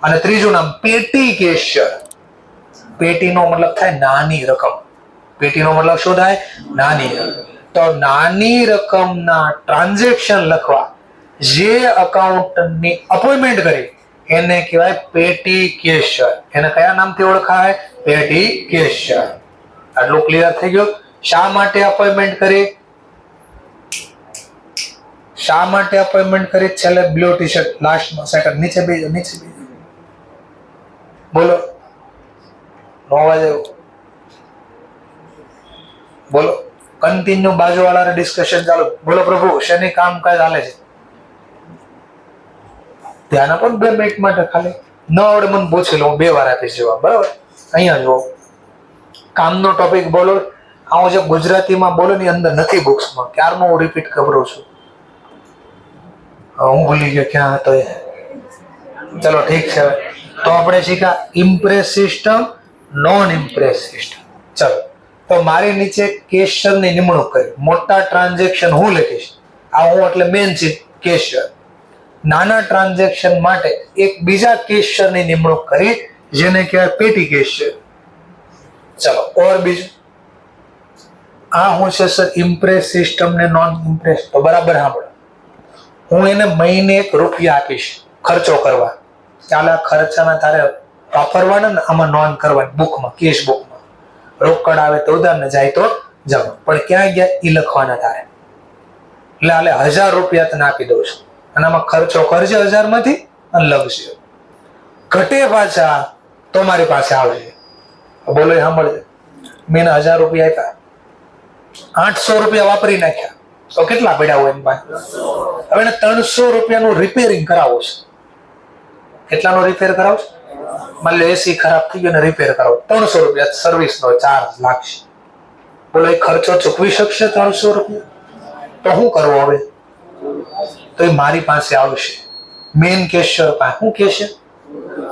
[SPEAKER 1] અને ત્રીજું નામ પેટી કેશિયર. પેટીનો મતલબ થાય નાની રકમ. પેટીનો મતલબ શું થાય? નાની રકમ. તો નાની રકમના ટ્રાન્ઝેક્શન લખવા જે અકાઉન્ટન્ટની અપોઇન્ટમેન્ટ કરી એને કહેવાય પેટી કેશિયર. એને કયા નામથી ઓળખાય? પેટી કેશિયર. આટલું ક્લિયર થઈ ગયું? શા માટે અપોઇન્ટમેન્ટ કરી? શા માટે અપોઇન્ટમેન્ટ કરી? છેલ્લે બ્લુ ટી શર્ટ લાસ્ટમાં સેકન્ડ નીચે બેજો, નીચે બેજો. બોલો, નો અવાજ આવ્યો? બોલો, કન્ટિન્યુ બાજુવાળાને ડિસ્કશન ચાલુ. બોલો પ્રભુ, શેની કામકાજ ચાલે છે? ધ્યાન આપો 2 મિનિટ માટે ખાલી. ન આવડે મને પૂછી લો, હું 2 વાર આપીશ જવાબ. બરાબર? અહીંયા જુઓ, કામનો ટોપિક બોલો. હું જે ગુજરાતીમાં બોલો ની અંદર નથી બુક્સમાં, ક્યારનો હું રિપીટ કરું છું. હું ભૂલી ગયો ક્યાં હતો એ. ચલો ઠીક છે. તો આપણે શીખ્યા Impress system, non Impress system. ચલો, તો મારી નીચે કેશિયરની નિમણૂક કરી. મોટા ટ્રાન્ઝેક્શન હું લખીશ. આ હું એટલે મેન છે કેશિયર. નાના ટ્રાન્ઝેક્શન માટે એક બીજા કેશિયરની નિમણૂક કરી જેને કહેવાય પેટી કેશિયર. ચલો, ઓર બીજું આ હું છે સર ઇમ્પ્રેસ સિસ્ટમ ને નોન ઇમ્પ્રેસ. તો બરાબર સાંભળો, હું એને મહિને 1 રૂપિયા આપીશ ખર્ચો કરવા. ચાલે ખર્ચાના તારે વાપરવાના ને આમાં નોંધ કરવાની બુકમાં, કેશ બુકમાં. રોકડ આવે તો ઉધાર ને જાય તો જમા. પણ ક્યાં ગયા એ લખવાના તારે. એટલે હાલે 1000 રૂપિયા તને આપી દઉં છું અને આમાં ખર્ચો કરજે 1000 માંથી અને લખજે. ઘટે પાછા તો મારી પાસે આવજે. બોલો એ સાંભળજે. મેં 1000 રૂપિયા આપ્યા, 800 રૂપિયા વાપરી નાખ્યા તો કેટલા પડ્યા હોય એમ પાસે? હવે એને 300 રૂપિયાનું રિપેરિંગ કરાવવું છે. કેટલાનો રિપેર કરાવો? માની લો એસી ખરાબ થઈ ગયો ને રિપેર કરાવો, 300 રૂપિયા સર્વિસનો ચાર્જ લાગશે. બોલો એ ખર્ચો ચૂકવી શકશે 300 રૂપિયા? તો શું કરવું હવે? તો એ મારી પાસે આવશે, મેન કેશિયર પાસે. શું કહેશે?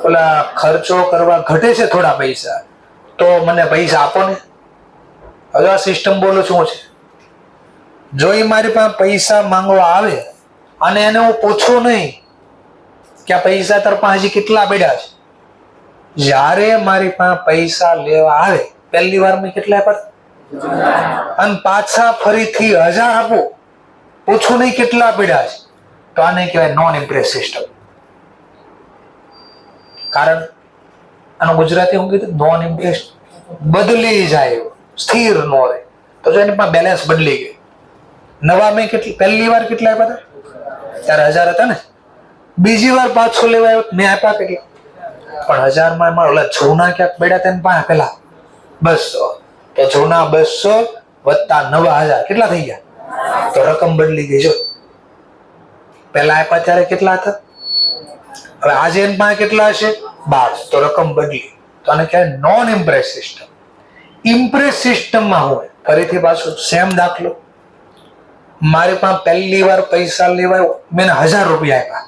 [SPEAKER 1] ઓલા ખર્ચો કરવા ઘટે છે થોડા પૈસા, તો મને પૈસા આપો ને. હવે આ સિસ્ટમ બોલું છું છે, જો એ મારી પાસે પૈસા માંગવા આવે અને એને હું પૂછું નહીં કે આ પૈસા તાર પાસે હજી કેટલા પડ્યા છે, જ્યારે મારી પાસે પૈસા લેવા આવે પહેલી વાર મેં કેટલા આપ્યા અને પાછા ફરીથી 1000 આપો, પૂછું નહીં કેટલા પડ્યા છે, તો આને કહેવાય નોન ઇમ્પ્રેસ સિસ્ટમ. કારણ આનું ગુજરાતી હું કીધું નોન ઇમ્પ્રેસ, બદલી જાય, સ્થિર ન રહે. તો જો એની પાસે બેલેન્સ બદલી ગઈ. નવા મેં કેટલી પહેલી વાર કેટલા આપ્યા હતા? ત્યારે 1000 હતા ને. બીજી વાર પાછો લેવા આવ્યો મેં આપ્યા કેટલા? પણ 1000 માં ઓલા જૂના ક્યાંક પડ્યા તેની પાસે પેલા 200, તો જૂના 200 વત્તા નવા 1000 કેટલા થઈ ગયા? તો રકમ બદલી ગઈ. જો પેલા આપ્યા ત્યારે કેટલા હતા, હવે આજે એની પાસે કેટલા હશે? 12, તો રકમ બદલી. તો આને કહેવાય નોન ઇમ્પ્રેસ સિસ્ટમ. ઇમ્પ્રેસ સિસ્ટમમાં હોય ફરીથી પાછું સેમ દાખલો. મારી પાસે પહેલી વાર પૈસા લેવાયો, મેં 1000 રૂપિયા આપ્યા,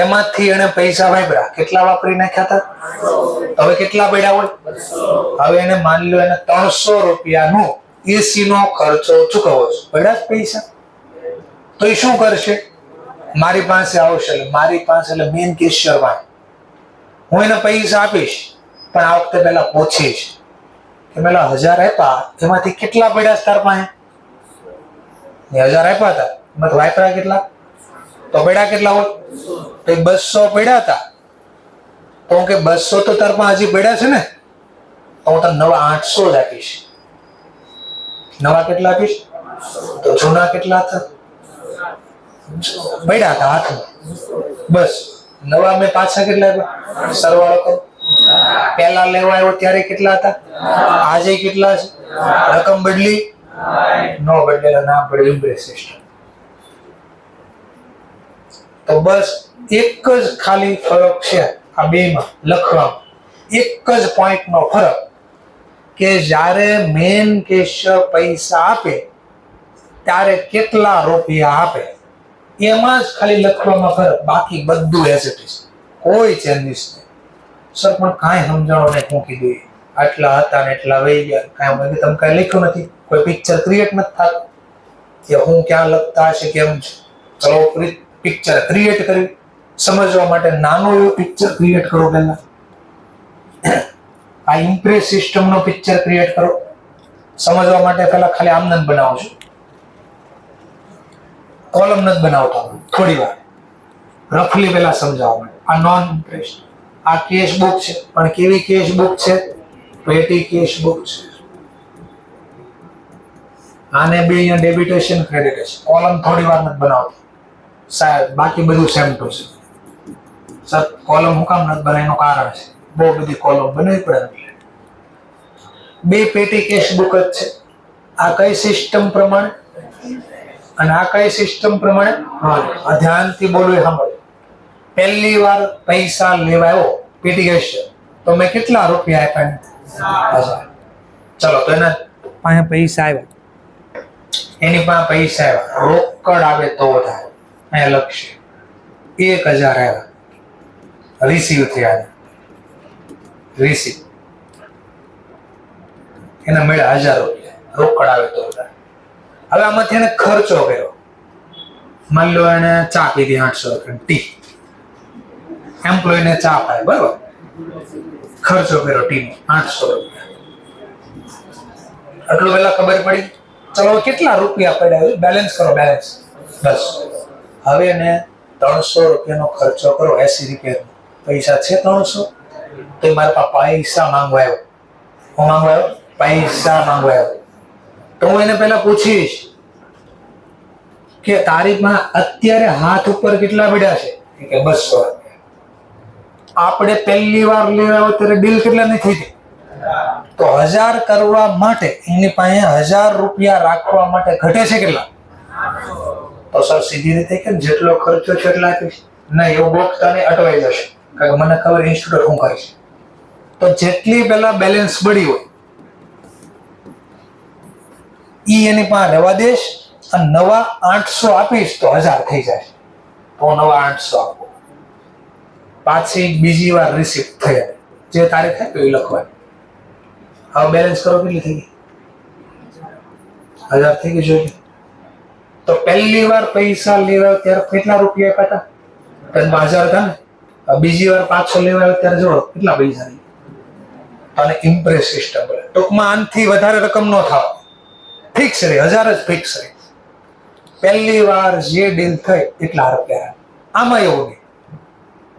[SPEAKER 1] એમાંથી એને પૈસા વાપર્યા, કેટલા વાપરી નાખ્યા હતા? હવે કેટલા પડ્યા હોય? હવે એને માની લો એને 300 રૂપિયાનો એસી નો ખર્ચો ચૂકવવો છે, પડ્યા જ પૈસા. તો એ શું કરશે? મારી પાસે આવશે, એટલે મારી પાસે એટલે મેન કેશિયર પાસે હું એને પૈસા આપીશ, પણ આ વખતે પેલા પૂછીશ કે પેલા 1000 આપ્યા એમાંથી કેટલા પડ્યા તાર પાસે? 1000 આપ્યા હતા એમાંથી વાપર્યા કેટલા? તો પડ્યા કેટલા હોય? તો 200 પડ્યા હતા, તો હું કે 200 તો તાર પાસે હજી પડ્યા છે ને, તો હું તને નવા 800 જ આપીશ. નવા કેટલા આપીશ? તો જૂના કેટલા હતા? પડ્યા હતા હાથમાં. બસ નવા મેં પાછા કેટલા આપ્યા? સરવાળો કરો. પહેલા લેવા આવ્યો ત્યારે કેટલા હતા? આજે કેટલા છે? રકમ બદલી? નો બદલેલા, ના પડે ઇમ્પ્રેસ સિસ્ટમ. તો બસ એક જ ખાલી ફરક છે આ બેમાં લખવામાં, એક જ પોઈન્ટનો ફરક કે જ્યારે મેન કેશિયર પૈસા આપે ત્યારે કેટલા રૂપિયા આપે, એમાં જ ખાલી લખવામાં ફરક, બાકી બધું એઝ ઇટ ઇઝ, કોઈ ચેન્જીસ નહીં. સર પણ કાંઈ સમજાણો નહીં, હું કીધું આટલા હતા ને એટલા વહી ગયા, કાંઈ તમે કાંઈ લખ્યું નથી, કોઈ પિક્ચર ક્રિએટ નથી થતું કે હું ક્યાં લખતા હશે કેમ છે. ચલો પિક્ચર ક્રિએટ કરી સમજવા માટે નાનું એવું પિક્ચર ક્રિએટ કરો. પહેલા આ ઇમ્પ્રેસ સિસ્ટમ નો પિક્ચર ક્રિએટ કરો સમજવા માટે. પહેલા ખાલી આમનંદ બનાવો છો, કોલમ નથી બનાવતો, થોડી વાર રફલી પહેલા સમજાવવા માટે. આ નોન ઇમ્પ્રેસ, આ કેશ બુક છે, પણ કેવી કેશ બુક છે? પેટી કેશ બુક છે. આને બે અહીંયા ડેબિટેશન ક્રેડિટેશન, કોલમ થોડી વાર નથી બનાવતો સાહેબ, બાકી બધું same to same. Sir column હું કામ નથી બનાવી? એનું કારણ છે બહુ બધી કોલમ બનાવી પડે. બે પેટી કેશ બુક જ છે. આ કઈ સિસ્ટમ પ્રમાણે અને આ કઈ સિસ્ટમ પ્રમાણે? હા, ધ્યાનથી બોલો, સાંભળો. પહેલી વાર પૈસા લેવા આવ્યો પેટી કેશ, તો મેં કેટલા રૂપિયા આપ્યા? 1000. ચલો, તો એના પાસે પૈસા આવ્યા, એની પાસે પૈસા આવ્યા, રોકડ આવે તો વધારે. અહીંયા લખશે 1000 આવ્યા, રિસીવ થયા, રિસીવ એના મળ્યા 1000 રૂપિયા, રોકડ આવે તો વધારે. હવે આમાંથી એને ખર્ચો કર્યો, માની લો એને ચા પીધી 800 રૂપિયા ટી, એમ્પ્લોયને ચા પાય, બરોબર, ખર્ચો કર્યો ટી નો 800 રૂપિયા. આટલું પહેલા ખબર પડી. ચલો કેટલા રૂપિયા પડ્યા? બેલેન્સ કરો, બેલેન્સ. બસ હવે એને 300 રૂપિયાનો ખર્ચો કરો, 80 રૂપિયા પૈસા છે 300, તો મારા પાસે પૈસા માંગવા આવ્યો. હું માંગવા આવ્યો? પૈસા માંગવા આવ્યો. તો હું એને પહેલા પૂછીશ કે તારીખમાં અત્યારે હાથ ઉપર કેટલા પડ્યા છે કે 200 રૂપિયા. આપણે પહેલી વાર લેવા ત્યારે ડીલ કેટલા ની થઈ હતી? તો 1000 કરવા માટે એની પાસે 1000 રૂપિયા રાખવા માટે ઘટે છે કેટલા? તો સર સીધી રીતે કે જેટલો ખર્ચો છે એટલા આપીશ. ના, એવું બોક્તાને અટવાઈ જશે, કારણ કે મને ખબર ઇન્સ્ટિટ્યૂટ શું કરે છે. તો જેટલી પહેલા બેલેન્સ બળી હોય ઈ એની પાસે રહેવા દેશ અને નવા 800 આપીશ તો 1000 થઈ જાય. તો નવા 800 આપો, પાછી બીજી વાર રિસીપ્ટ થઈ જે તારીખ આપી એ લખવાની. હવે બેલેન્સ કરો કેટલી થઈ ગઈ? 1000 થઈ ગઈ જોઈએ. તો પહેલી વાર પૈસા લેવા ત્યારે કેટલા રૂપિયા આપ્યા હતા? 1000 હતા ને. બીજી વાર 500 લેવા ત્યારે જોડો કેટલા પૈસા થઈ? અને ઇમ્પ્રેસ સિસ્ટમ બોલે ટૂંકમાં આનથી વધારે રકમ ન થાય, ફિક્સ રહે, 1000 જ ફિક્સ રહે. પહેલી વાર જે ડીલ થઈ એટલા રૂપિયા. આમાં એવું નહીં,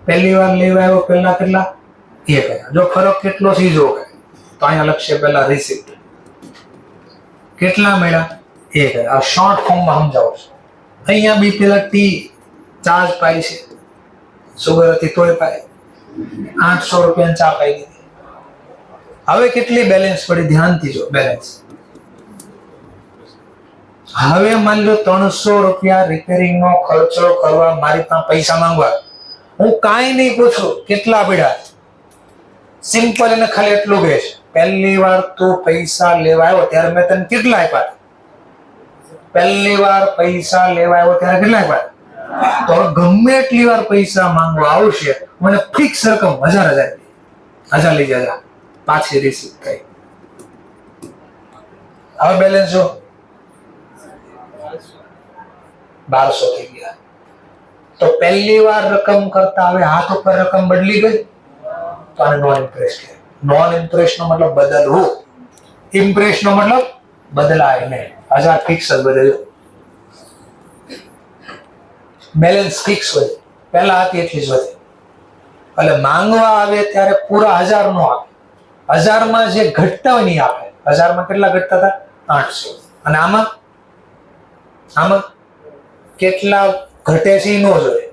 [SPEAKER 1] પહેલી વાર લેવા આવ્યો પહેલા કેટલા 1000. જો ફરક કેટલો થઈ જો તો અહીંયા લખશે પહેલા રિસીપ્ટ કેટલા મળ્યા 1000. આ શોર્ટ ફોર્મમાં સમજાવો છો. અહીંયા બી પેલા ટી ચાર્જ પાઈ છે, સુગર હતી તોય પાઈ, 800 રૂપિયા ચા પાઈ દીધી. હવે કેટલી બેલેન્સ પડી ધ્યાનથી જો બેલેન્સ. હવે માની લો 300 રૂપિયા રિપેરિંગ નો ખર્ચો કરવા મારી પાસે પૈસા માંગવા, હું કાંઈ નહીં પૂછું કેટલા પડ્યા. સિમ્પલ એને ખાલી એટલું કહે છે, પહેલી વાર તું પૈસા લેવા આવ્યો ત્યારે મેં તને કેટલા આપ્યા? પહેલી વાર પૈસા લેવા આવ્યો ત્યારે કેટલા આપ્યા? તો ગમે એટલી વાર પૈસા માંગવા આવશે મને ફિક્સ રકમ 1000 લઈ જજા, પાછી રિસીવ થઈ. હવે બેલેન્સ જો 1200 થઈ ગયા. તો પહેલી વાર રકમ કરતા હવે હાથ ઉપર રકમ બદલી ગઈ તો આને નોન ઇમ્પ્રેસ કહેવાય. નોન ઇમ્પ્રેસ નો મતલબ બદલવું, ઇમ્પ્રેસ નો મતલબ બદલાય નહીં. 1000 ફિક્સ જ બદલ્યો, બેલેન્સ ફિક્સ હોય, પહેલા હતી એટલી જ વધે. એટલે માંગવા આવે ત્યારે પૂરા 1000 નો આપે, 1000 માં જે ઘટતા હોય નહીં આપે. 1000 માં કેટલા ઘટતા હતા? 800. અને આમાં કેટલા ઘટે છે એ નો જોઈએ.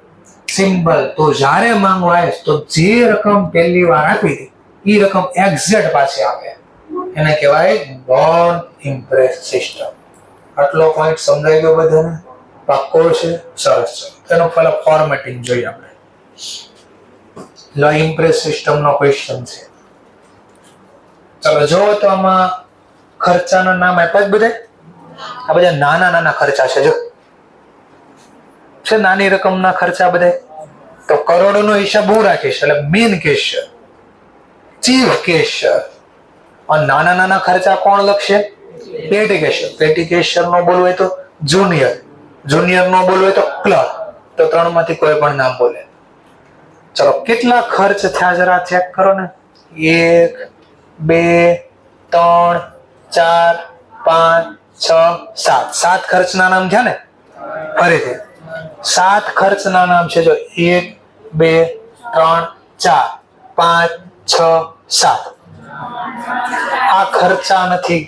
[SPEAKER 1] સિમ્પલ. તો જ્યારે માંગવા આવે તો જે રકમ પહેલી વાર આપી હતી એ રકમ એક્ઝેક્ટ પાછી આપે, એને કહેવાય નોન ઇમ્પ્રેસ સિસ્ટમ. આટલો પોઈન્ટ સમજાઈ ગયો બધાને? પાક્કો છે? સરસ. તેનો પહેલા ફોર્મેટિંગ જોઈએ આપણે. લો ઇમ્પ્રેસ સિસ્ટમ નો ક્વેશ્ચન છે. ચલો જો તો આમાં ખર્ચાના નામ આપ્યા જ બધા. આ બધા નાના નાના ખર્ચા છે. જો છે નાની રકમના ખર્ચા બધા. તો કરોડોનો હિસાબ હું રાખીશ એટલે મેઇન કેશિયર, ચીફ કેશિયર. અને નાના નાના ખર્ચા કોણ લખશે? પેટી કેશિયર. પેટી કેશિયર નો બોલવું હોય તો જુનિયર, જુનિયર નો બોલવું હોય તો ક્લર્ક. તો 3 માંથી કોઈ પણ નામ બોલે. ચલો કેટલા ખર્ચ થયા જરા ચેક કરો ને. 1 2 3 4 5 6 7. 7 ખર્ચના નામ થયા ને. ફરીથી 7 ખર્ચના નામ છે. જો 1 2 3 4 5 6 7. આ ખર્ચા નથી.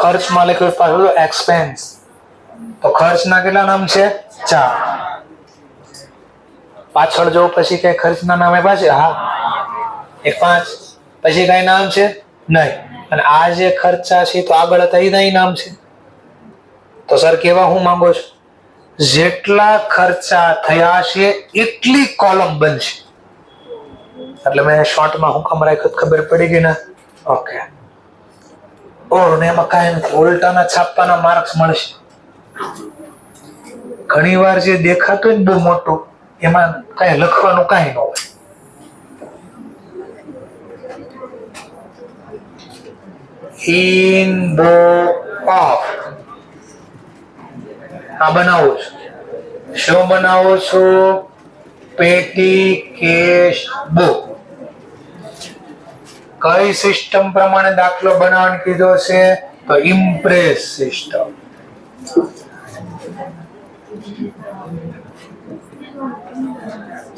[SPEAKER 1] ખર્ચમાં લખ્યું પાછું એક્સપેન્સ. તો ખર્ચના કેટલા નામ છે? 4. પાછળ જો પછી કઈ ખર્ચના નામ આપ્યા છે? હા, 1 5. પછી કઈ નામ છે? નહીં. અને આ જે ખર્ચા છે તો આગળ હતા એના નામ છે. તો સર કેવા હું માંગો છો? જેટલા ખર્ચા થયા છે એટલી કોલમ બનશે. એટલે મેં શોર્ટમાં હું કામ રાખ્યું ખબર પડી ગઈ ને? ઓકે. ઓર ને એમાં કાંઈ નથી, ઉલટાના છાપવાના માર્ક્સ મળશે. ઘણી વાર જે દેખાતું ને બહુ મોટું એમાં કઈ લખવાનું કાંઈ ન હોય. In book of. આ બનાવું છું. શું બનાવો છો? પેટી કેશ બુક. કઈ સિસ્ટમ પ્રમાણે દાખલો બનાવવાનો કીધો છે? તો ઇમ્પ્રેસ સિસ્ટમ.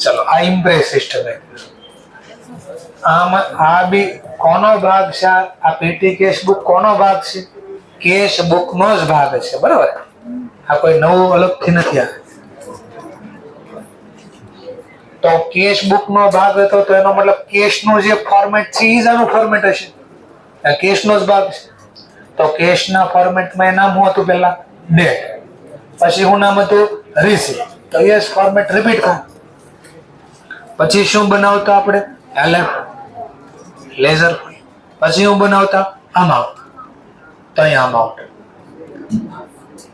[SPEAKER 1] ચલો આ ઇમ્પ્રેસ સિસ્ટમ. આ બી કોનો ભાગ છે? આ પેટી કેશ બુક કોનો ભાગ છે? કેશ બુક નો જ ભાગ છે. બરાબર. આ કોઈ નવું અલગથી નથી આવે. તો કેશ બુક નો ભાગ હતો તો એનો મતલબ કેશ નું જે ફોર્મેટ છે એ જ આનું ફોર્મેટ હશે. કેશ નો જ ભાગ છે. તો કેશ ના ફોર્મેટમાં નામ શું હતું? પેલા ડેટ, પછી શું નામ હતું? રિસીપ્ટ. તો એ જ ફોર્મેટ રિપીટ થાય. પછી શું બનાવતા આપણે? LF ledger. પછી શું બનાવતા? અમાઉન્ટ. તો અહીંયા અમાઉન્ટ.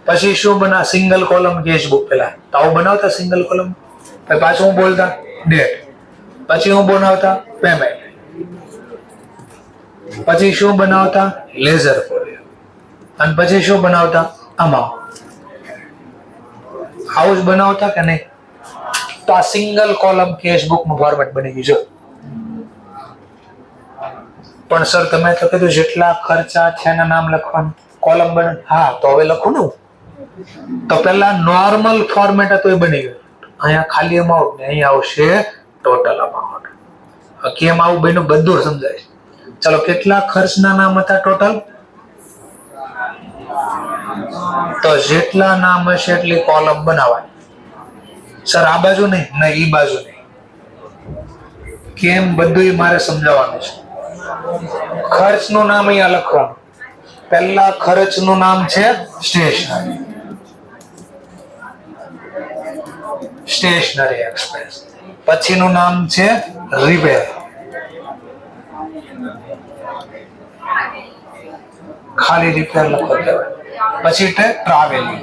[SPEAKER 1] પછી શું બના? Single column cash book. પેલા તો આવું બનાવતા સિંગલ કોલમ. પાછું હું બોલતા? ડેટ. પછી હું બનાવતા? પેમેન્ટ. પછી શું બનાવતા? Ledger folio. અને પછી શું બનાવતા? અમાઉન્ટ. આવું જ બનાવતા કે નહીં? તો આ સિંગલ કોલમ કેશ બુક નું ફોર્મેટ બની ગયું છે. પણ સર તમે તો કીધું જેટલા ખર્ચા છે એના નામ લખવાનું, કોલમ બને. હા, તો હવે લખું ને. તો પેલા નોર્મલ ફોર્મેટ હતું એ બની ગયું. અહીંયા ખાલી અમાઉન્ટ ને અહીંયા આવશે ટોટલ અમાઉન્ટ. કેમ આવું બન્યું બધું સમજાય. ચલો, કેટલા ખર્ચના નામ હતા ટોટલ? તો જેટલા નામ હશે એટલી કોલમ બનાવવાની. સર આ બાજુ નહીં, ના ઈ બાજુ નહીં. કેમ? બધું મારે સમજાવવાનું છે. ખર્ચનું નામ અહીંયા લખવાનું. પહેલા ખર્ચનું નામ છે સ્ટેશનરી. Stationary expense. પછીનું નામ છે રિપેર. ખાલી રિપેર લખો કહેવાય. પછી ટ્રાવેલિંગ.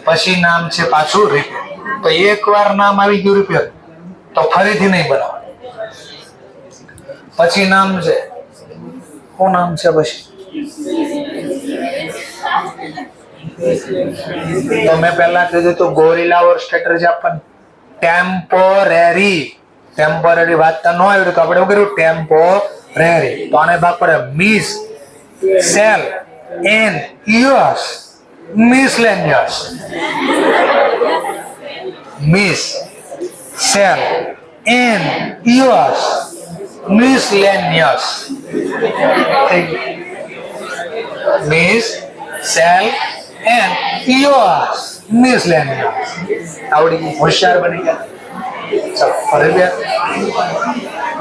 [SPEAKER 1] પછી નામ છે પાછું રિપેર. તો એકવાર નામ આવી ગયું રિપેર તો ફરીથી નહીં બનાવવાનું. પછી નામ છે, શું નામ છે પછી? તો મેં પહેલા કીધું તો ગોરિલા ઓર સ્ટ્રેટેજી આપવાની. ટેમ્પોરેરી. ટેમ્પોરેરી વાંચતા ન આવ્યું તો આપણે એવું કર્યું ટેમ્પોરેરી. તો આને ભાગ પડે miscellaneous, miscellaneous. Miscellaneous, miscellaneous. Miscellaneous, miscellaneous. આવડી ગઈ, હોશિયાર બની ગયા. ચાલો ફરી બે.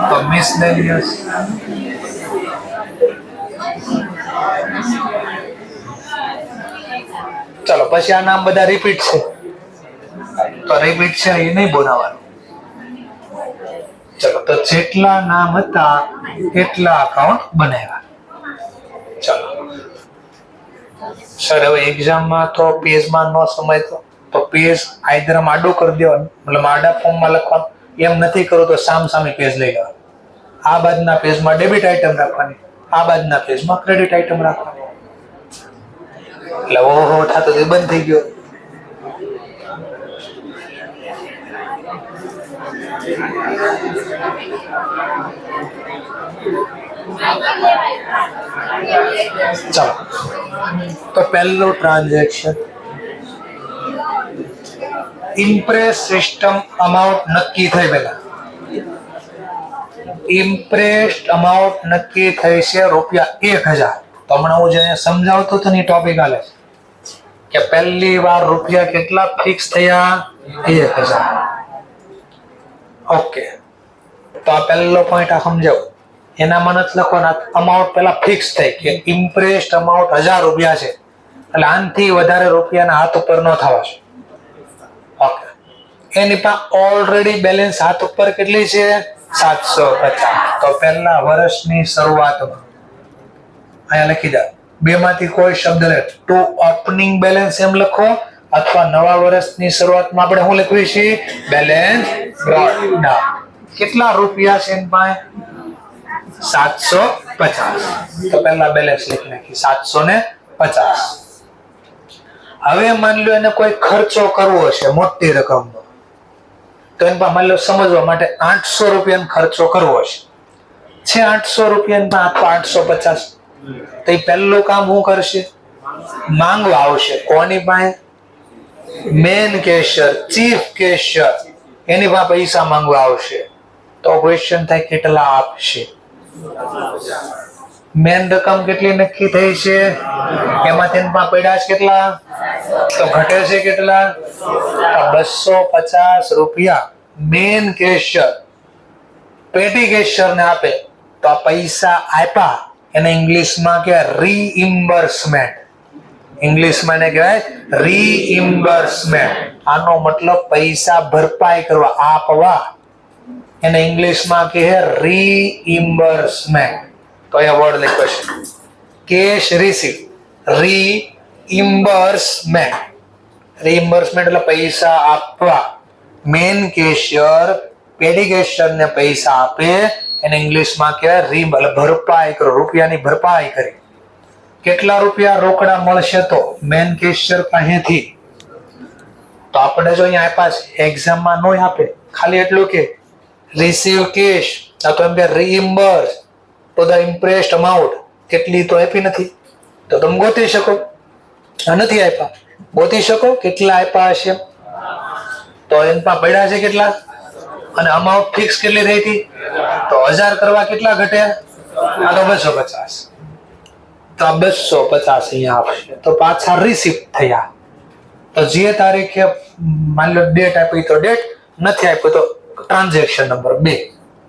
[SPEAKER 1] તો મિસલેનિયસ. ચલો પછી આ નામ બધા રિપીટ છે. તો રિપીટ છે એ નહીં બોલાવવાનું. ચલો, તો જેટલા નામ હતા એટલા અકાઉન્ટ બનાવ્યા. ચલો સર, હવે એક્ઝામમાં તો પેજમાં ન સમય તો પેજ આઈધર આડું કરી દેવાનું, મતલબ આડા ફોર્મમાં લખવાનું. એમ નથી કરવું તો સામસામે પેજ લઈ લેવાનું. આ બાજુના પેજમાં ડેબિટ આઈટમ રાખવાની, આ બાજુના પેજમાં ક્રેડિટ આઈટમ રાખવાની. એટલે ઓહો થતો તે બંધ થઈ ગયો. ચાલો, તો પહેલું ટ્રાન્ઝેક્શન ઇમ્પ્રેસ સિસ્ટમ અમાઉન્ટ નક્કી થઈ. પેલા ઇમ્પ્રેસ્ડ અમાઉન્ટ નક્કી થઈ છે ₹1000. તો હમણાં હું જેને સમજાવતો હતો ને ટોપિક આલે કે પહેલી વાર રૂપિયા કેટલા ફિક્સ થયા? 1000. ઓકે, તો આ પહેલો પોઈન્ટ આ સમજાવો. એનામાં નથી લખવાના. અમાઉન્ટ પેલા ફિક્સ થઈ કે ઇમ્પ્રેસ્ડ અમાઉન્ટ ₹1000 છે, એટલે આનથી વધારે રૂપિયાના હાથ ઉપર ન થવા છે. ઓકે, એની પાસે ઓલરેડી બેલેન્સ હાથ ઉપર કેટલી છે? 750. તો પહેલા વર્ષની શરૂઆતમાં અહીંયા લખી દો. બે માંથી કોઈ શબ્દ લે ટુ ઓપનિંગ બેલેન્સ એમ લખો, અથવા નવા વર્ષની શરૂઆતમાં આપણે શું લખવી છે? Balance brought down. કેટલા રૂપિયા છે એની પાસે? 750. તો પહેલા બેલેન્સ લખી નાખી 750. હવે માની લો એને કોઈ ખર્ચો કરવો છે મોટી રકમનો, તો એની પાસે માની લો સમજવા માટે ₹800 ખર્ચો કરવો છે. 800 અથવા 850. તો એ પહેલું કામ શું કરશે? માંગવા આવશે. કોની પાસે? મેન કેશિયર, ચીફ કેશિયર, એની પાસે પૈસા માંગવા આવશે. તો ક્વેશ્ચન થાય કેટલા આપશે? મેન રકમ કેટલી નક્કી થઈ છે? એમાંથી એમાં પડ્યા છે કેટલા? તો ઘટે છે કેટલા? 250 રૂપિયા મેન કેશિયર પેટી કેશિયર ને આપે તો આ પૈસા આપ્યા એને ઇંગ્લિશમાં કે રીઇમ્બર્સમેન્ટ. ઇંગ્લિશમાં એને કહેવાય રીઇમ્બર્સમેન્ટ. આનો મતલબ પૈસા ભરપાઈ કરવા, આપવા. એને ઇંગ્લિશમાં કહે રીઇમ્બર્સમેન્ટ. તો અહીંયા વર્ડ લખ્યો છે કેશ રિસીવ. રીઇમ્બર્સમેન્ટ. રીઇમ્બર્સમેન્ટ એટલે પૈસા આપવા. મેન કેશિયર પેટી કેશિયર ને પૈસા આપે એને ઇંગ્લિશમાં કહેવાય એટલે ભરપાઈ કરો, રૂપિયાની ભરપાઈ કરી. કેટલા રૂપિયા રોકડા મળશે તો મેન કેશિયર પાસેથી? તો આપણે જો અહીંયા આપ્યા છે, એક્ઝામમાં નો આપે, ખાલી એટલું કે રિસીવ કેશ અથવા એમ કે રીઇમ્બર્સ તો ધ ઇમ્પ્રેસ્ડ અમાઉન્ટ. કેટલી તો આપી નથી, તો તમે ગોતી શકો. નથી આપ્યા, ગોતી શકો કેટલા આપ્યા હશે. તો એના પડ્યા છે કેટલા અને અમાઉન્ટ ફિક્સ કેટલી થઈ હતી? તો 1000 કરવા કેટલા ઘટ્યા? આ તો 250. તો આ 250 અહીંયા આવશે. તો પાછા રિસીપ્ટ થયા. તો જે તારીખે માની લો ડેટ આપી તો ડેટ, નથી આપ્યું તો ટ્રાન્ઝેક્શન નંબર 2.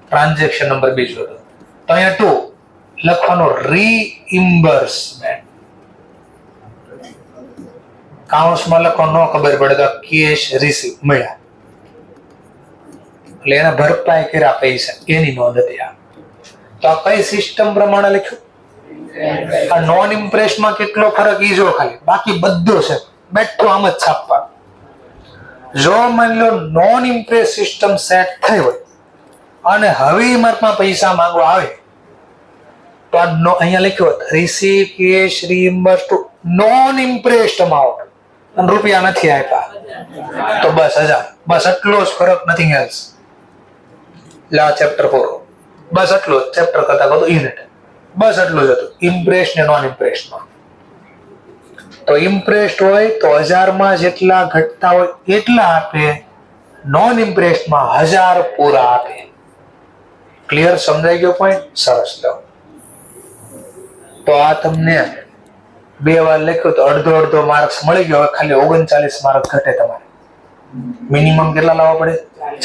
[SPEAKER 1] ટ્રાન્ઝેક્શન નંબર 2 જોતો તો અહીંયા 2 લખવાનો રીઇમ્બર્સમેન્ટ. કાઉન્સમાં લખો, ન ખબર પડે તો કેશ રિસીવ મળ્યા એટલે એના ભરપાઈ કર્યા પૈસા એની નોંધ હતી. આ તો આ કઈ સિસ્ટમ પ્રમાણે લખ્યું? આ નોન ઇમ્પ્રેસમાં કેટલો ફરક ઈ જો ખાલી, બાકી બધું છે બેઠું આમ જ છાપવા. જો માની લો નોન ઇમ્પ્રેસ સિસ્ટમ સેટ થઈ હોય અને હવે માર્કમાં પૈસા માંગવા આવે તો આ અહીંયા લખ્યું receive cash reimburse to non imprest amount અને રૂપિયા નથી આપ્યા તો બસ 1000. બસ એટલો જ ફરક, નથિંગ એલ્સ. લા ચેપ્ટર 4 બસ એટલું જ ચેપ્ટર કરતા કહો તો યુનિટ બસ એટલું જ હતું ઇમ્પ્રેસ્ડ ને નોન ઇમ્પ્રેસ્ડમાં. તો ઇમ્પ્રેસ્ડ હોય તો 1000 માં જેટલા ઘટતા હોય એટલા આપે, નોન ઇમ્પ્રેસ્ડમાં 1000 પૂરા આપે. ક્લિયર? સમજાઈ ગયો પોઈન્ટ? સરસ. લો તો આ તમને 2 વાર લખ્યું તો અડધો માર્ક્સ મળી ગયો. હવે ખાલી 39 માર્ક ઘટે તમારે. મિનિમમ કેટલા લાવવા પડે?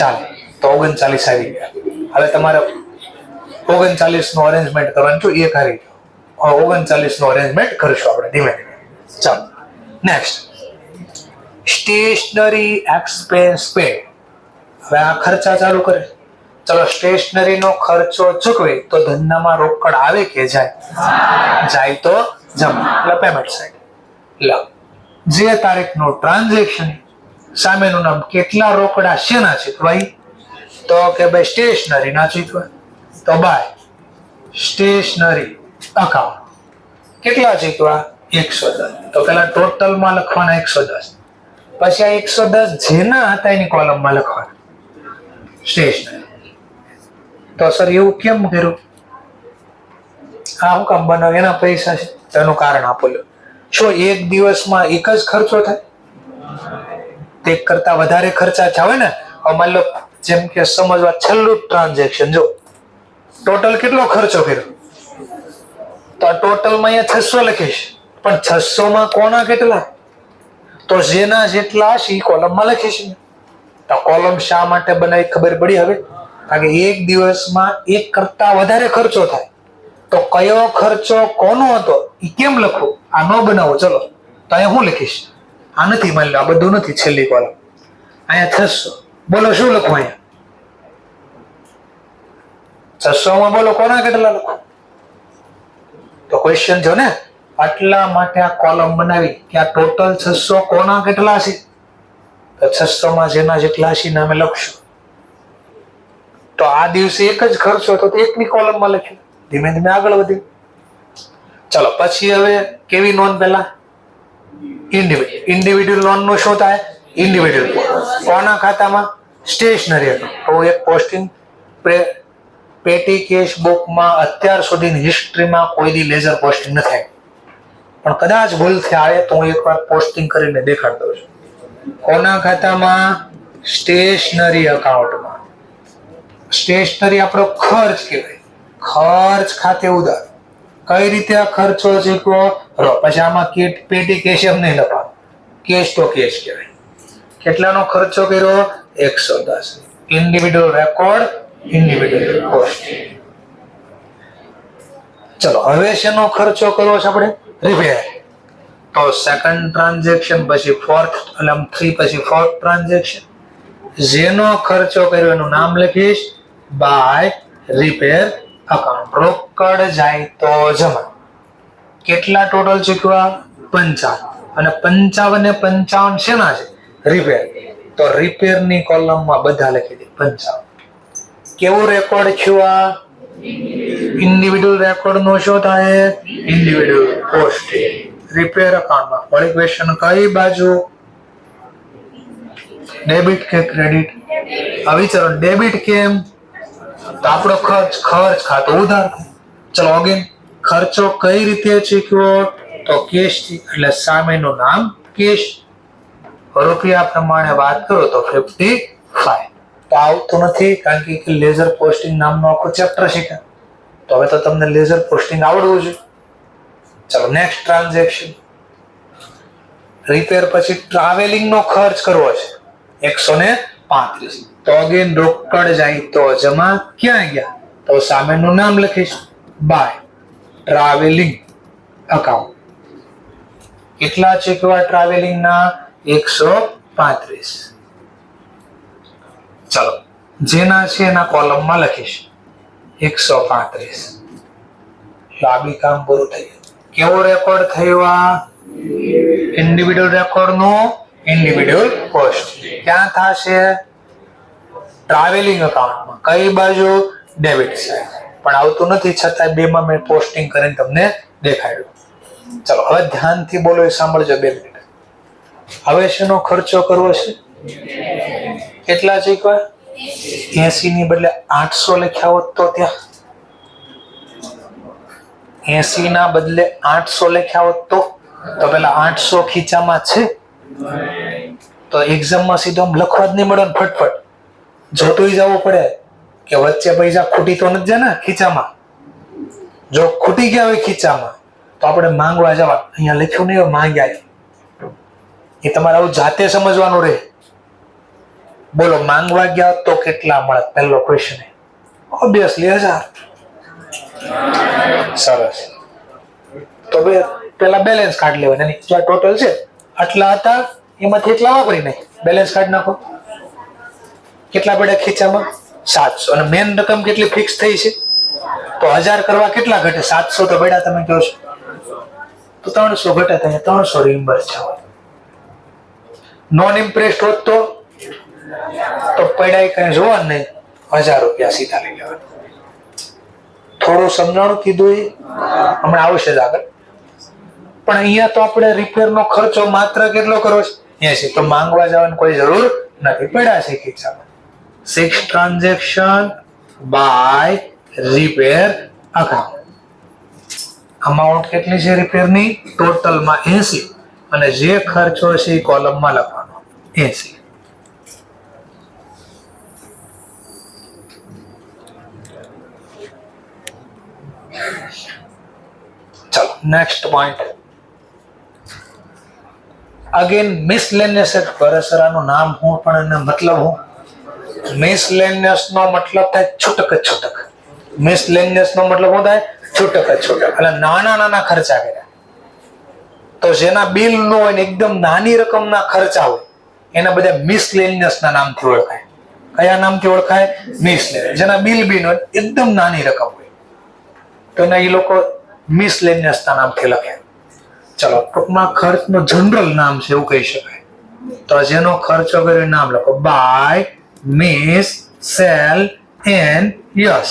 [SPEAKER 1] 40. તો 39 આવી ગયા. હવે તમારે 39 નું અરેન્જમેન્ટ કરવાનું છું. એ કરી દો. 39 નું અરેન્જમેન્ટ કરીશું આપણે ધીમે ધીમે. ચાલો નેક્સ્ટ, સ્ટેશનરી એક્સપેન્સ પે. હવે આ ખર્ચા ચાલુ કરે. ચલો સ્ટેશનરી નો ખર્ચો ચૂકવે તો ધંધામાં રોકડ આવે કે જાય? જાય તો જમા એટલે પેમેન્ટ સાઈડ. લો જે તારીખનું ટ્રાન્ઝેક્શન સામેનું નામ કેટલા રોકડા શેના છે ભાઈ? તો કે ભાઈ સ્ટેશનરી ના ચૂકવે તો બાય સ્ટેશનરી અકાઉન્ટ. કેટલા ચૂકવા? 110. તો પેલા ટોટલ માં લખવાના 110, પછી આ 110 જેના હતા એની કોલમ માં લખવાના સ્ટેશનરી. તો સર એવું કેમ કર્યું? આ હું કામ બનાવ? એના પૈસા છે એનું કારણ આપો. શું એક દિવસમાં એક જ ખર્ચો થાય? તે કરતા વધારે ખર્ચા થાય ને. માની લો જેમ કે સમજવા છેલ્લું ટ્રાન્ઝેક્શન જો ટોટલ કેટલો ખર્ચો કર્યો તો આ ટોટલમાં અહીંયા 600 લખીશ, પણ 600 માં કોના કેટલા? તો જેના જેટલા હશે એ કોલમમાં લખીશ. તો કોલમ શા માટે બનાવી ખબર પડી હવે? કારણ કે એક દિવસમાં એક કરતા વધારે ખર્ચો થાય તો કયો ખર્ચો કોનો હતો એ કેમ લખવું? આ ન બનાવો. ચલો તો અહીંયા હું લખીશ, આ નથી, માની લો આ બધું નથી, છેલ્લી કોલમ અહીંયા 600. બોલો શું લખવું અહીંયા? 600 માં બોલો કોના કેટલા લખો? તો ક્વેશ્ચન જો ને, આટલા માટે આ કોલમ બનાવી કે આ ટોટલ 600 કોના કેટલા છે? તો 600 માં જેના જેટલા છે નામે લખશું. તો આ દિવસે એક જ ખર્ચો હતો તો એકની કોલમમાં લખ્યું. ધીમે ધીમે આગળ વધ્યું. ચલો પછી હવે કેવી નોંધ? પેલા ઇન્ડિવિડ્યુઅલ નોંધ નું શું થાય? ઇન્ડિવિડ્યુઅલ કોના ખાતામાં? Stationery account. તો એક પોસ્ટિંગ પેટી કેશ બુકમાં અત્યાર સુધીની હિસ્ટ્રીમાં કોઈ દી લેઝર પોસ્ટિંગ ન થાય, પણ કદાચ ભૂલથી આવે તો હું એકવાર પોસ્ટિંગ કરીને દેખાડ દઉં છું. કોના ખાતામાં? સ્ટેશનરી એકાઉન્ટમાં. સ્ટેશનરી આપણો ખર્ચ કહેવાય. ખર્ચ ખાતે ઉધાર. કઈ રીતે આ ખર્ચો ચૂકવો પછી આમાં પેટી કેશ એમ નહીં લખવાનું, કેશ તો કેશ કહેવાય. કેટલાનો ખર્ચો કર્યો 110. Individual record, individual cost. ચલો હવે શેનો ખર્ચો કરવો છે આપણે? રિપેર. તો સેકન્ડ ટ્રાન્ઝેક્શન પછી ફોર્થ, એટલે 3 પછી ફોર્થ ટ્રાન્ઝેક્શન. જેનો ખર્ચો કર્યો એનું નામ લખીશ બાય રિપેર અકાઉન્ટ. રોકડ જાય તો જમા. કેટલા ટોટલ ચૂકવા? 55. અને 55 ને 55 શેના છે? રિપેર. તો રિપેર ની કોલમમાં બધા લખી દે 55. કેવું રેકોર્ડ થયું? આ ઇન્ડિવિડ્યુઅલ રેકોર્ડ નો શું થાય? Individual cost. રિપેર અકાઉન્ટમાં ફરી ક્વેશ્ચન કઈ બાજુ? ડેબિટ કે ક્રેડિટ? હવે ચલો ડેબિટ કેમ? તો આપણો ખર્ચ ખાતું ઉધાર. ચલો અગેન ખર્ચો કઈ રીતે ચૂકવ્યો? તો કેશ થી, એટલે સામેનું નામ કેશ. રૂપિયા પ્રમાણે વાત કરો તો 55. તો આવતું નથી કારણ કે લેઝર પોસ્ટિંગ નામનો આખો ચેપ્ટર શીખ્યા. તો હવે તો તમને લેઝર પોસ્ટિંગ આવડવું જોઈએ. ચલો નેક્સ્ટ ટ્રાન્ઝેક્શન. રિપેર પછી ટ્રાવેલિંગ નો ખર્ચ કરવો છે 135. તો અગેન રોકડ જાય તો જમા. ક્યાં ગયા? તો સામેનું નામ લખીશ બાય ટ્રાવેલિંગ અકાઉન્ટ. કેટલા ચૂકવા ટ્રાવેલિંગ ના? 135. ચલો જેના છે એના કોલમમાં લખીશ 135. લાંબી કામ પૂરું થઈ ગયું. કેવો રેકોર્ડ થયો? આ ઇન્ડિવિડ્યુઅલ રેકોર્ડ નો ઇન્ડિવિડ્યુઅલ કોસ્ટ. ક્યાં થશે? ટ્રાવેલિંગ અકાઉન્ટમાં. કઈ બાજુ? Debit side. પણ આવતું નથી છતાં 2 માં મેં પોસ્ટિંગ કરીને તમને દેખાડ્યું. ચલો હવે ધ્યાનથી બોલો, એ સાંભળજો 2 મિનિટ. હવે શેનો ખર્ચો કરવો છે? કેટલા ચૂકવા? 80 ની બદલે 800 લખ્યા હોત તો ત્યાં 80 ના બદલે 800 લખ્યા હોત તો પેલા 800 ખીચામાં છે. તો એક્ઝામમાં સીધો લખવા જ નહીં મળે ને, ફટફટ જોતું જવું પડે કે વચ્ચે પૈસા ખૂટી તો નથી જાય ને ખીચામાં. જો ખૂટી ગયા હોય ખીચામાં તો આપણે માંગવા જવા. અહીંયા લખ્યું નહીં હોય માંગ્યા. એ તમારે આવું જાતે સમજવાનું રહે. બોલો માંગવા ગયા તો કેટલા મળે? પહેલો ક્વેશ્ચન ઓબ્વિયસલી 1000. સરસ. તો પેલા બેલેન્સ કાઢી લેવાનું. એની જે ટોટલ છે આટલા હતા, એમાંથી એટલા વાપરી નહીં. બેલેન્સ કાઢી નાખો. કેટલા પડ્યા ખીચામાં? 700. અને મેન રકમ કેટલી ફિક્સ થઈ છે? તો 1000 કરવા કેટલા ઘટે? 700 તો પડ્યા તમે કહો છો. તો 300 ઘટે. 300 રિમ્બર્સ છે. નોન ઇમ્પ્રેસ્ડ હોત તો પડ્યા કઈ જોવા નહીં, 1000 રૂપિયા સીધા લઈ લેવાના. થોડું સમજાણું કીધું, એ હમણાં આવશે જ આગળ. પણ અહીંયા તો આપણે રિપેર નો ખર્ચો માત્ર કેટલો કરવો છે? 80. તો માંગવા જવાની કોઈ જરૂર નથી, પડ્યા છે ખીચામાં. 6 transaction by repair account. Amount કેટલી છે રિપેરની? ટોટલમાં 80. અને જે ખર્ચો છે એ કોલમમાં લખવાનો 80. ચલો નેક્સ્ટ પોઈન્ટ. અગેન મિસલેનિયસ. પરસરાનું નામ હું પણ એને મતલબ હું. મિસલેનિયસ નો મતલબ થાય છૂટક છૂટક. મિસલેનિયસ નો મતલબ શું થાય? છૂટક છૂટક. એટલે નાના નાના ખર્ચા કર્યા. તો જેના બિલ નો હોય ને એકદમ નાની રકમના ખર્ચા હોય એના બધા મિસલેનિયસ ના નામથી ઓળખાય. કયા નામથી ઓળખાય? મિસલેનિયસ. જેના બિલ હોય એકદમ નાની રકમ હોય તો એના એ લોકો મિસલેનિયસ ના નામથી લખે. ચલો ટૂંકમાં ખર્ચનું જનરલ નામ છે એવું કહી શકાય. તો જેનો ખર્ચો કર્યો નામ લખો by miscellaneous.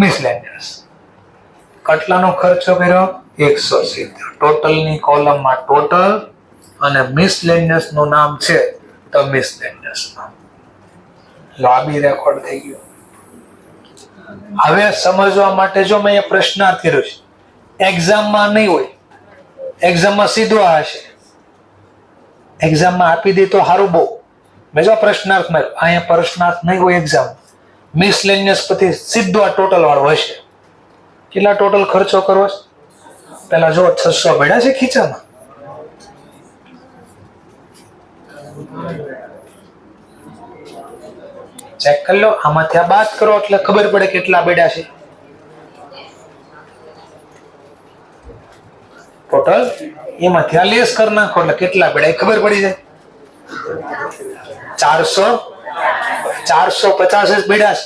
[SPEAKER 1] Miscellaneous. કેટલાનો ખર્ચો કર્યો? 170. ટોટલ ની કોલમમાં ટોટલ અને મિસલેનિયસ નું નામ છે તો મિસલેનિયસ. લાંબી રેકોર્ડ થઈ ગયો. હવે સમજવા માટે જો મેં અહીંયા પ્રશ્નાર્થ કર્યો છે. એક્ઝામમાં નહીં હોય, એક્ઝામમાં સીધો આ હશે. એક્ઝામમાં આપી દે તો સારું બહુ. મેં જો પ્રશ્નાર્થ માર્યો, અહીંયા પ્રશ્નાર્થ નહીં હોય એક્ઝામ. મિસલેનિયસ પછી સીધો આ ટોટલ વાળો હશે. કેટલા ટોટલ ખર્ચો કરવો છે? પેલા જો 600 પડ્યા છે ખીચામાં. ચેક કરી લો, આમાંથી આ બાદ કરો એટલે ખબર પડે કેટલા પડ્યા છે. ટોટલ એમાંથી આ લેસ કરી નાખો એટલે કેટલા પડ્યા ખબર પડી જાય. 450 જ પડ્યા છે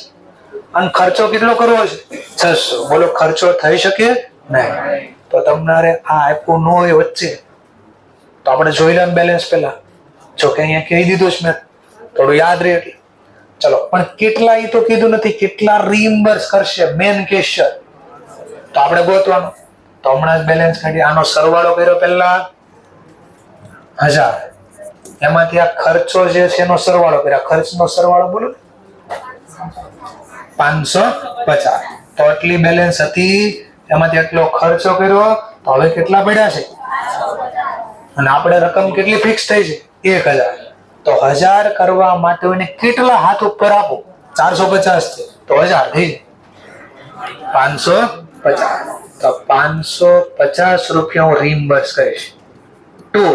[SPEAKER 1] અને ખર્ચો કેટલો કરવો છે? 600. બોલો ખર્ચો થઈ શકે નહીં. તો તમારે આ આપ્યું ન હોય વચ્ચે તો આપણે જોઈ લે બેલેન્સ પેલા. જો કે અહીંયા કહી દીધું છે મેં, થોડું યાદ રહે એટલે. ચલો, પણ કેટલા એ તો કીધું નથી, કેટલા રીઇમ્બર્સ કરશે મેન કેસ છે તો આપણે ગોતવાનું. તો હમણાં જ બેલેન્સ કાઢી, આનો સરવાળો કર્યો પેલા 1000, એમાંથી આ ખર્ચો જે છે એનો સરવાળો કર્યા. ખર્ચનો સરવાળો બોલો 550. તો આટલી બેલેન્સ હતી, એમાંથી એટલો ખર્ચો કર્યો, તો હવે કેટલા પડ્યા છે? અને આપણે રકમ કેટલી ફિક્સ થઈ છે? 1000. તો 1000 કરવા માટે કેટલા હાથ ઉપર આપો? 450 છે તો 1000 થઈ જાય 550. તો 550 રૂપિયા હું રીઇમ્બર્સ કરીશ ટુ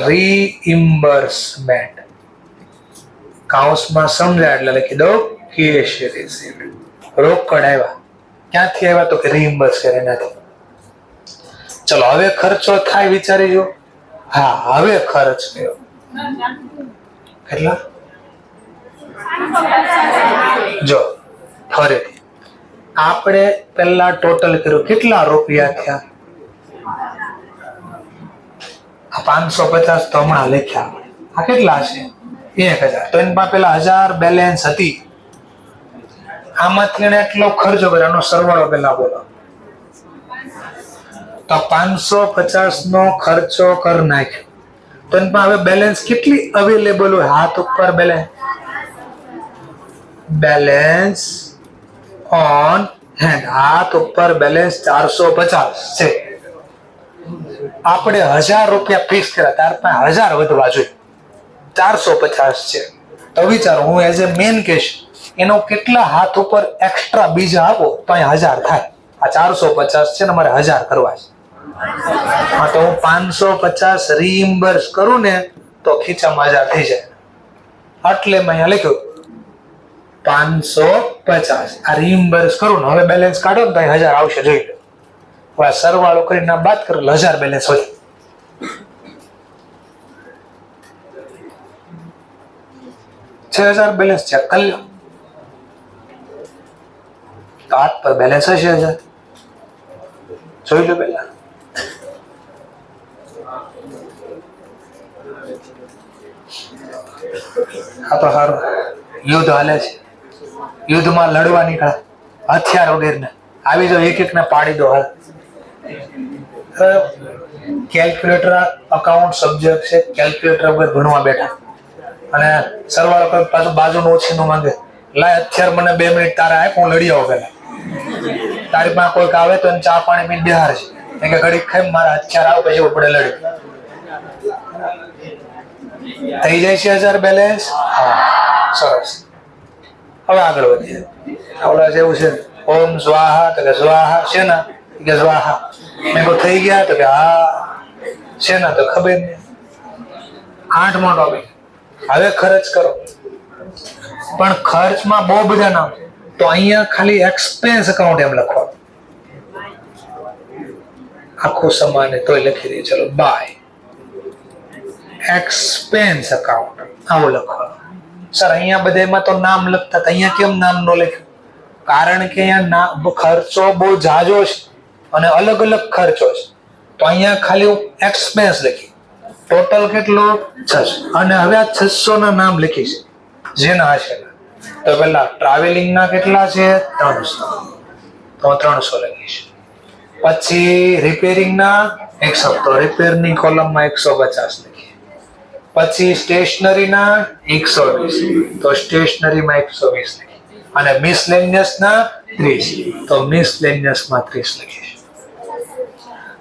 [SPEAKER 1] રીઇમ્બર્સમેન્ટ. કાઉન્સમાં સમજાય એટલે લખી દો કેશ રિસીવ્ડ. રોકડ આવ્યા. ક્યાંથી આવ્યા? તો કે રીઇમ્બર્સ કરે નથી. ચલો હવે ખર્ચો થાય વિચારી જો. હા, હવે ખર્ચ થયો કેટલા? જો ફરીથી આપણે પેલા ટોટલ કર્યું, કેટલા રૂપિયા થયા? 550 તો હમણાં લખ્યા. આ કેટલા છે? 1000. તો એમાં પેલા 1000 બેલેન્સ હતી, આમાંથી એને એટલો ખર્ચો કર્યો, એનો સરવાળો પેલા બોલો. તો 550 નો ખર્ચો કર નાખ્યો. તો એમાં હવે બેલેન્સ કેટલી અવેલેબલ હોય? હાથ ઉપર બેલેન્સ ઓન હેન્ડ. હાથ ઉપર બેલેન્સ 450 છે. આપણે 1000 રૂપિયા ફિક્સ કર્યા, તાર પાસે 1000 વધવા જોઈએ. 450 છે. તો વિચારો, હું એઝ એ મેન કેશ એનો કેટલા હાથ ઉપર એક્સ્ટ્રા બીજા આપો તો અહીંયા 1000 થાય. આ 450 છે ને મારે 1000 કરવા છે. હા, તો હું 550 રીઇમ્બર્સ કરું ને તો ખીચામાં 1000 થઈ જાય. એટલે મેં અહીંયા લખ્યું 550. આ રીઇમ્બર્સ કરું ને હવે બેલેન્સ કાઢો ને તો 1000 આવશે, જોઈ લો. હવે સરવાળો કરીને બાદ કરો 1000 બેલેન્સ હોય. 6000 બેલેન્સ ચેક કરી લો. તો હાથ પર બેલેન્સ હશે 1000, જોઈ લો પેલા. આ તો સારું યુદ્ધ હાલે છે. યુદ્ધમાં લડવા નીકળ્યા હથિયાર વગેરે આવી જાવ, એક ને પાડી દો. હાલ કેલ્ક્યુલેટર અકાઉન્ટ સબ્જેક્ટ છે, કેલ્ક્યુલેટર વગર ભણવા બેઠા અને સરવાળો કર, પાછું બાજુનું ઓછીનું માંગે. લાય હથિયાર મને 2 મિનિટ તારે આપ, હું લડી આવું પેલા. તારી પાસે કોઈક આવે તો એને ચા પાણી પીને બિહાર છે કે ઘડીક ખાઈ મારા હથિયાર આવ, પછી ઉપડે લડી. થઈ જાય છે 1000 બેલેન્સ. હા, સરસ. હવે આગળ વધીએ. આવડા જેવું છે ઓમ સ્વાહા, તો કે સ્વાહા શેના? કે સ્વાહા. મેં કહું થઈ ગયા? તો કે હા. શેના? તો ખબર નહીં. 8મો ટોપિક. હવે ખર્ચ કરો. પણ ખર્ચમાં બહુ બધા નામ, તો અહીંયા ખાલી એક્સપેન્સ અકાઉન્ટ એમ લખવાનું. આખું સમાન તોય લખી દઈએ. ચલો, બાય એક્સપેન્સ અકાઉન્ટ આવું લખવાનું. સર અહીંયા બધામાં તો નામ લખતા હતા, અહીંયા કેમ નામ નો લખ્યું? કારણ કે અહીંયા ખર્ચો બહુ જાજો છે અને અલગ અલગ ખર્ચો છે. તો અહીંયા ખાલી એક્સપેન્સ લખી. ટોટલ કેટલું? 600. અને હવે આ 600 ના નામ લખીશ જેના હશે. તો પેલા ટ્રાવેલિંગ ના કેટલા છે? 300. તો 300 લખીશ. પછી રિપેરિંગ ના 100, તો રિપેર ની કોલમમાં 150 લખીએ. પછી સ્ટેશનરી ના 120, તો સ્ટેશનરીમાં 120 લખીએ. અને મિસલેનિયસ ના 30, તો મિસલેનિયસ માં 30 લખીશ.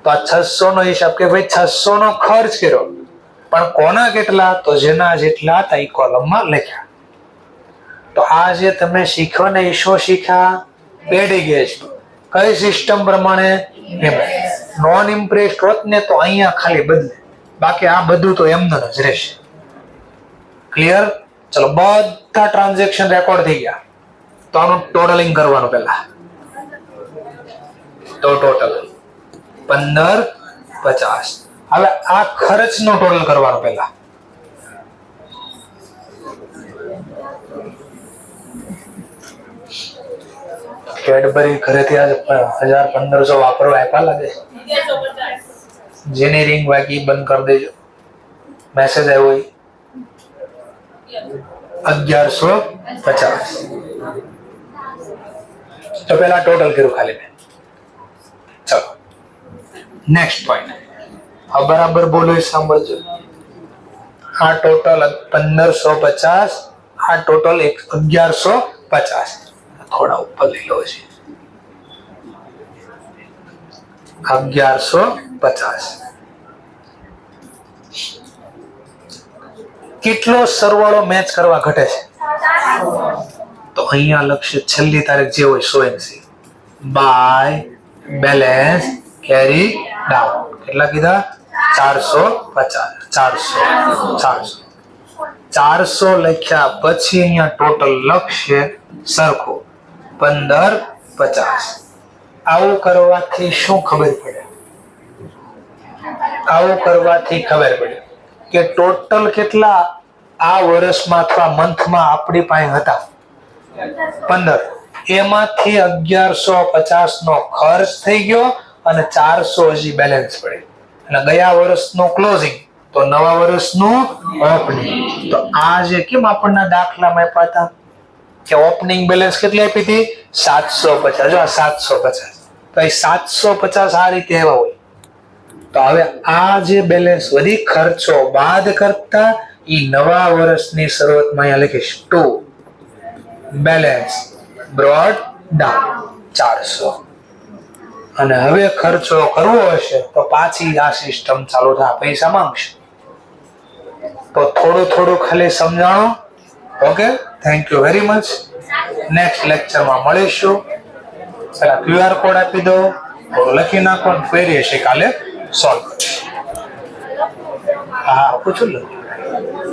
[SPEAKER 1] તો આ 600 નો હિસાબ કે ભાઈ 600 નો ખર્ચ કર્યો, પણ કોના કેટલા? તો જેના જેટલા હતા એ કોલમમાં લખ્યા. તો આ જે તમે શીખો ને એ શું શીખ્યા? પેડ ગેજ. કઈ સિસ્ટમ પ્રમાણે? નોન ઇમ્પ્રેસ્ડ હોત ને તો અહીંયા ખાલી બદલે, બાકી આ બધું તો એમને જ રહેશે. ક્લિયર? ચલો, બધા ટ્રાન્ઝેક્શન રેકોર્ડ થઈ ગયા. તો આનું ટોટલિંગ કરવાનું પહેલા. તો ટોટલ 1550. હવે આ ખર્ચનો ટોટલ કરવાનો પહેલા. કેડબરી ઘરેથી આજે 1500 વાપરવા આપ્યા લાગે. જેની રિંગ વાગી બંધ કરી દેજો. મેસેજ આવ્યો 1150. તો પેલા ટોટલ કર્યું ખાલી મેં. ચલો નેક્સ્ટ પોઈન્ટ. હવે બરાબર બોલો, સાંભળજો. આ ટોટલ 1550, આ ટોટલ 1150. થોડા ઉપર લઈ લો છે. 1150 કેટલો સરવાળો મેચ કરવા ઘટે છે? તો અહીંયા લખશે છેલ્લી તારીખ જે હોય 100 બાય બેલેન્સ કેરી ડાઉન. કેટલા કીધા? 450. 400 લખ્યા પછી અહીંયા ટોટલ લખશે સરખો 1550. આવું કરવાથી શું ખબર પડે? આવું કરવાથી ખબર પડે કે ટોટલ કેટલા આ વર્ષમાં અથવા મંથમાં આપણી પાસે હતા 15. એમાંથી 1150 નો ખર્ચ થઈ ગયો અને 400 હજી બેલેન્સ પડે. અને ગયા વર્ષનો ક્લોઝિંગ તો નવા વર્ષનું ઓપનિંગ. તો આ જે કેમ આપણને દાખલામાં આપ્યા હતા કે ઓપનિંગ બેલેન્સ કેટલી આપી હતી? 750. જો આ 750, તો એ 750 આ રીતે એવા હોય. તો હવે આ જે બેલેન્સ વધી ખર્ચો બાદ કરતા એ નવા વર્ષની શરૂઆતમાં અહીંયા લખીશ ટુ બેલેન્સ બ્રોડ ડાઉન 400. અને હવે ખર્ચો કરવો હશે તો પાછી આ સિસ્ટમ ચાલુ થાય, પૈસા માંગશે. તો થોડું ખાલી સમજાણો. Okay, thank you very much. Next લેક્ચરમાં મળીશું. પેલા QR કોડ આપી દો, લખી નાખો, ફેરી હશે કાલે સોલ્વ કરીશ. હા પૂછું લો.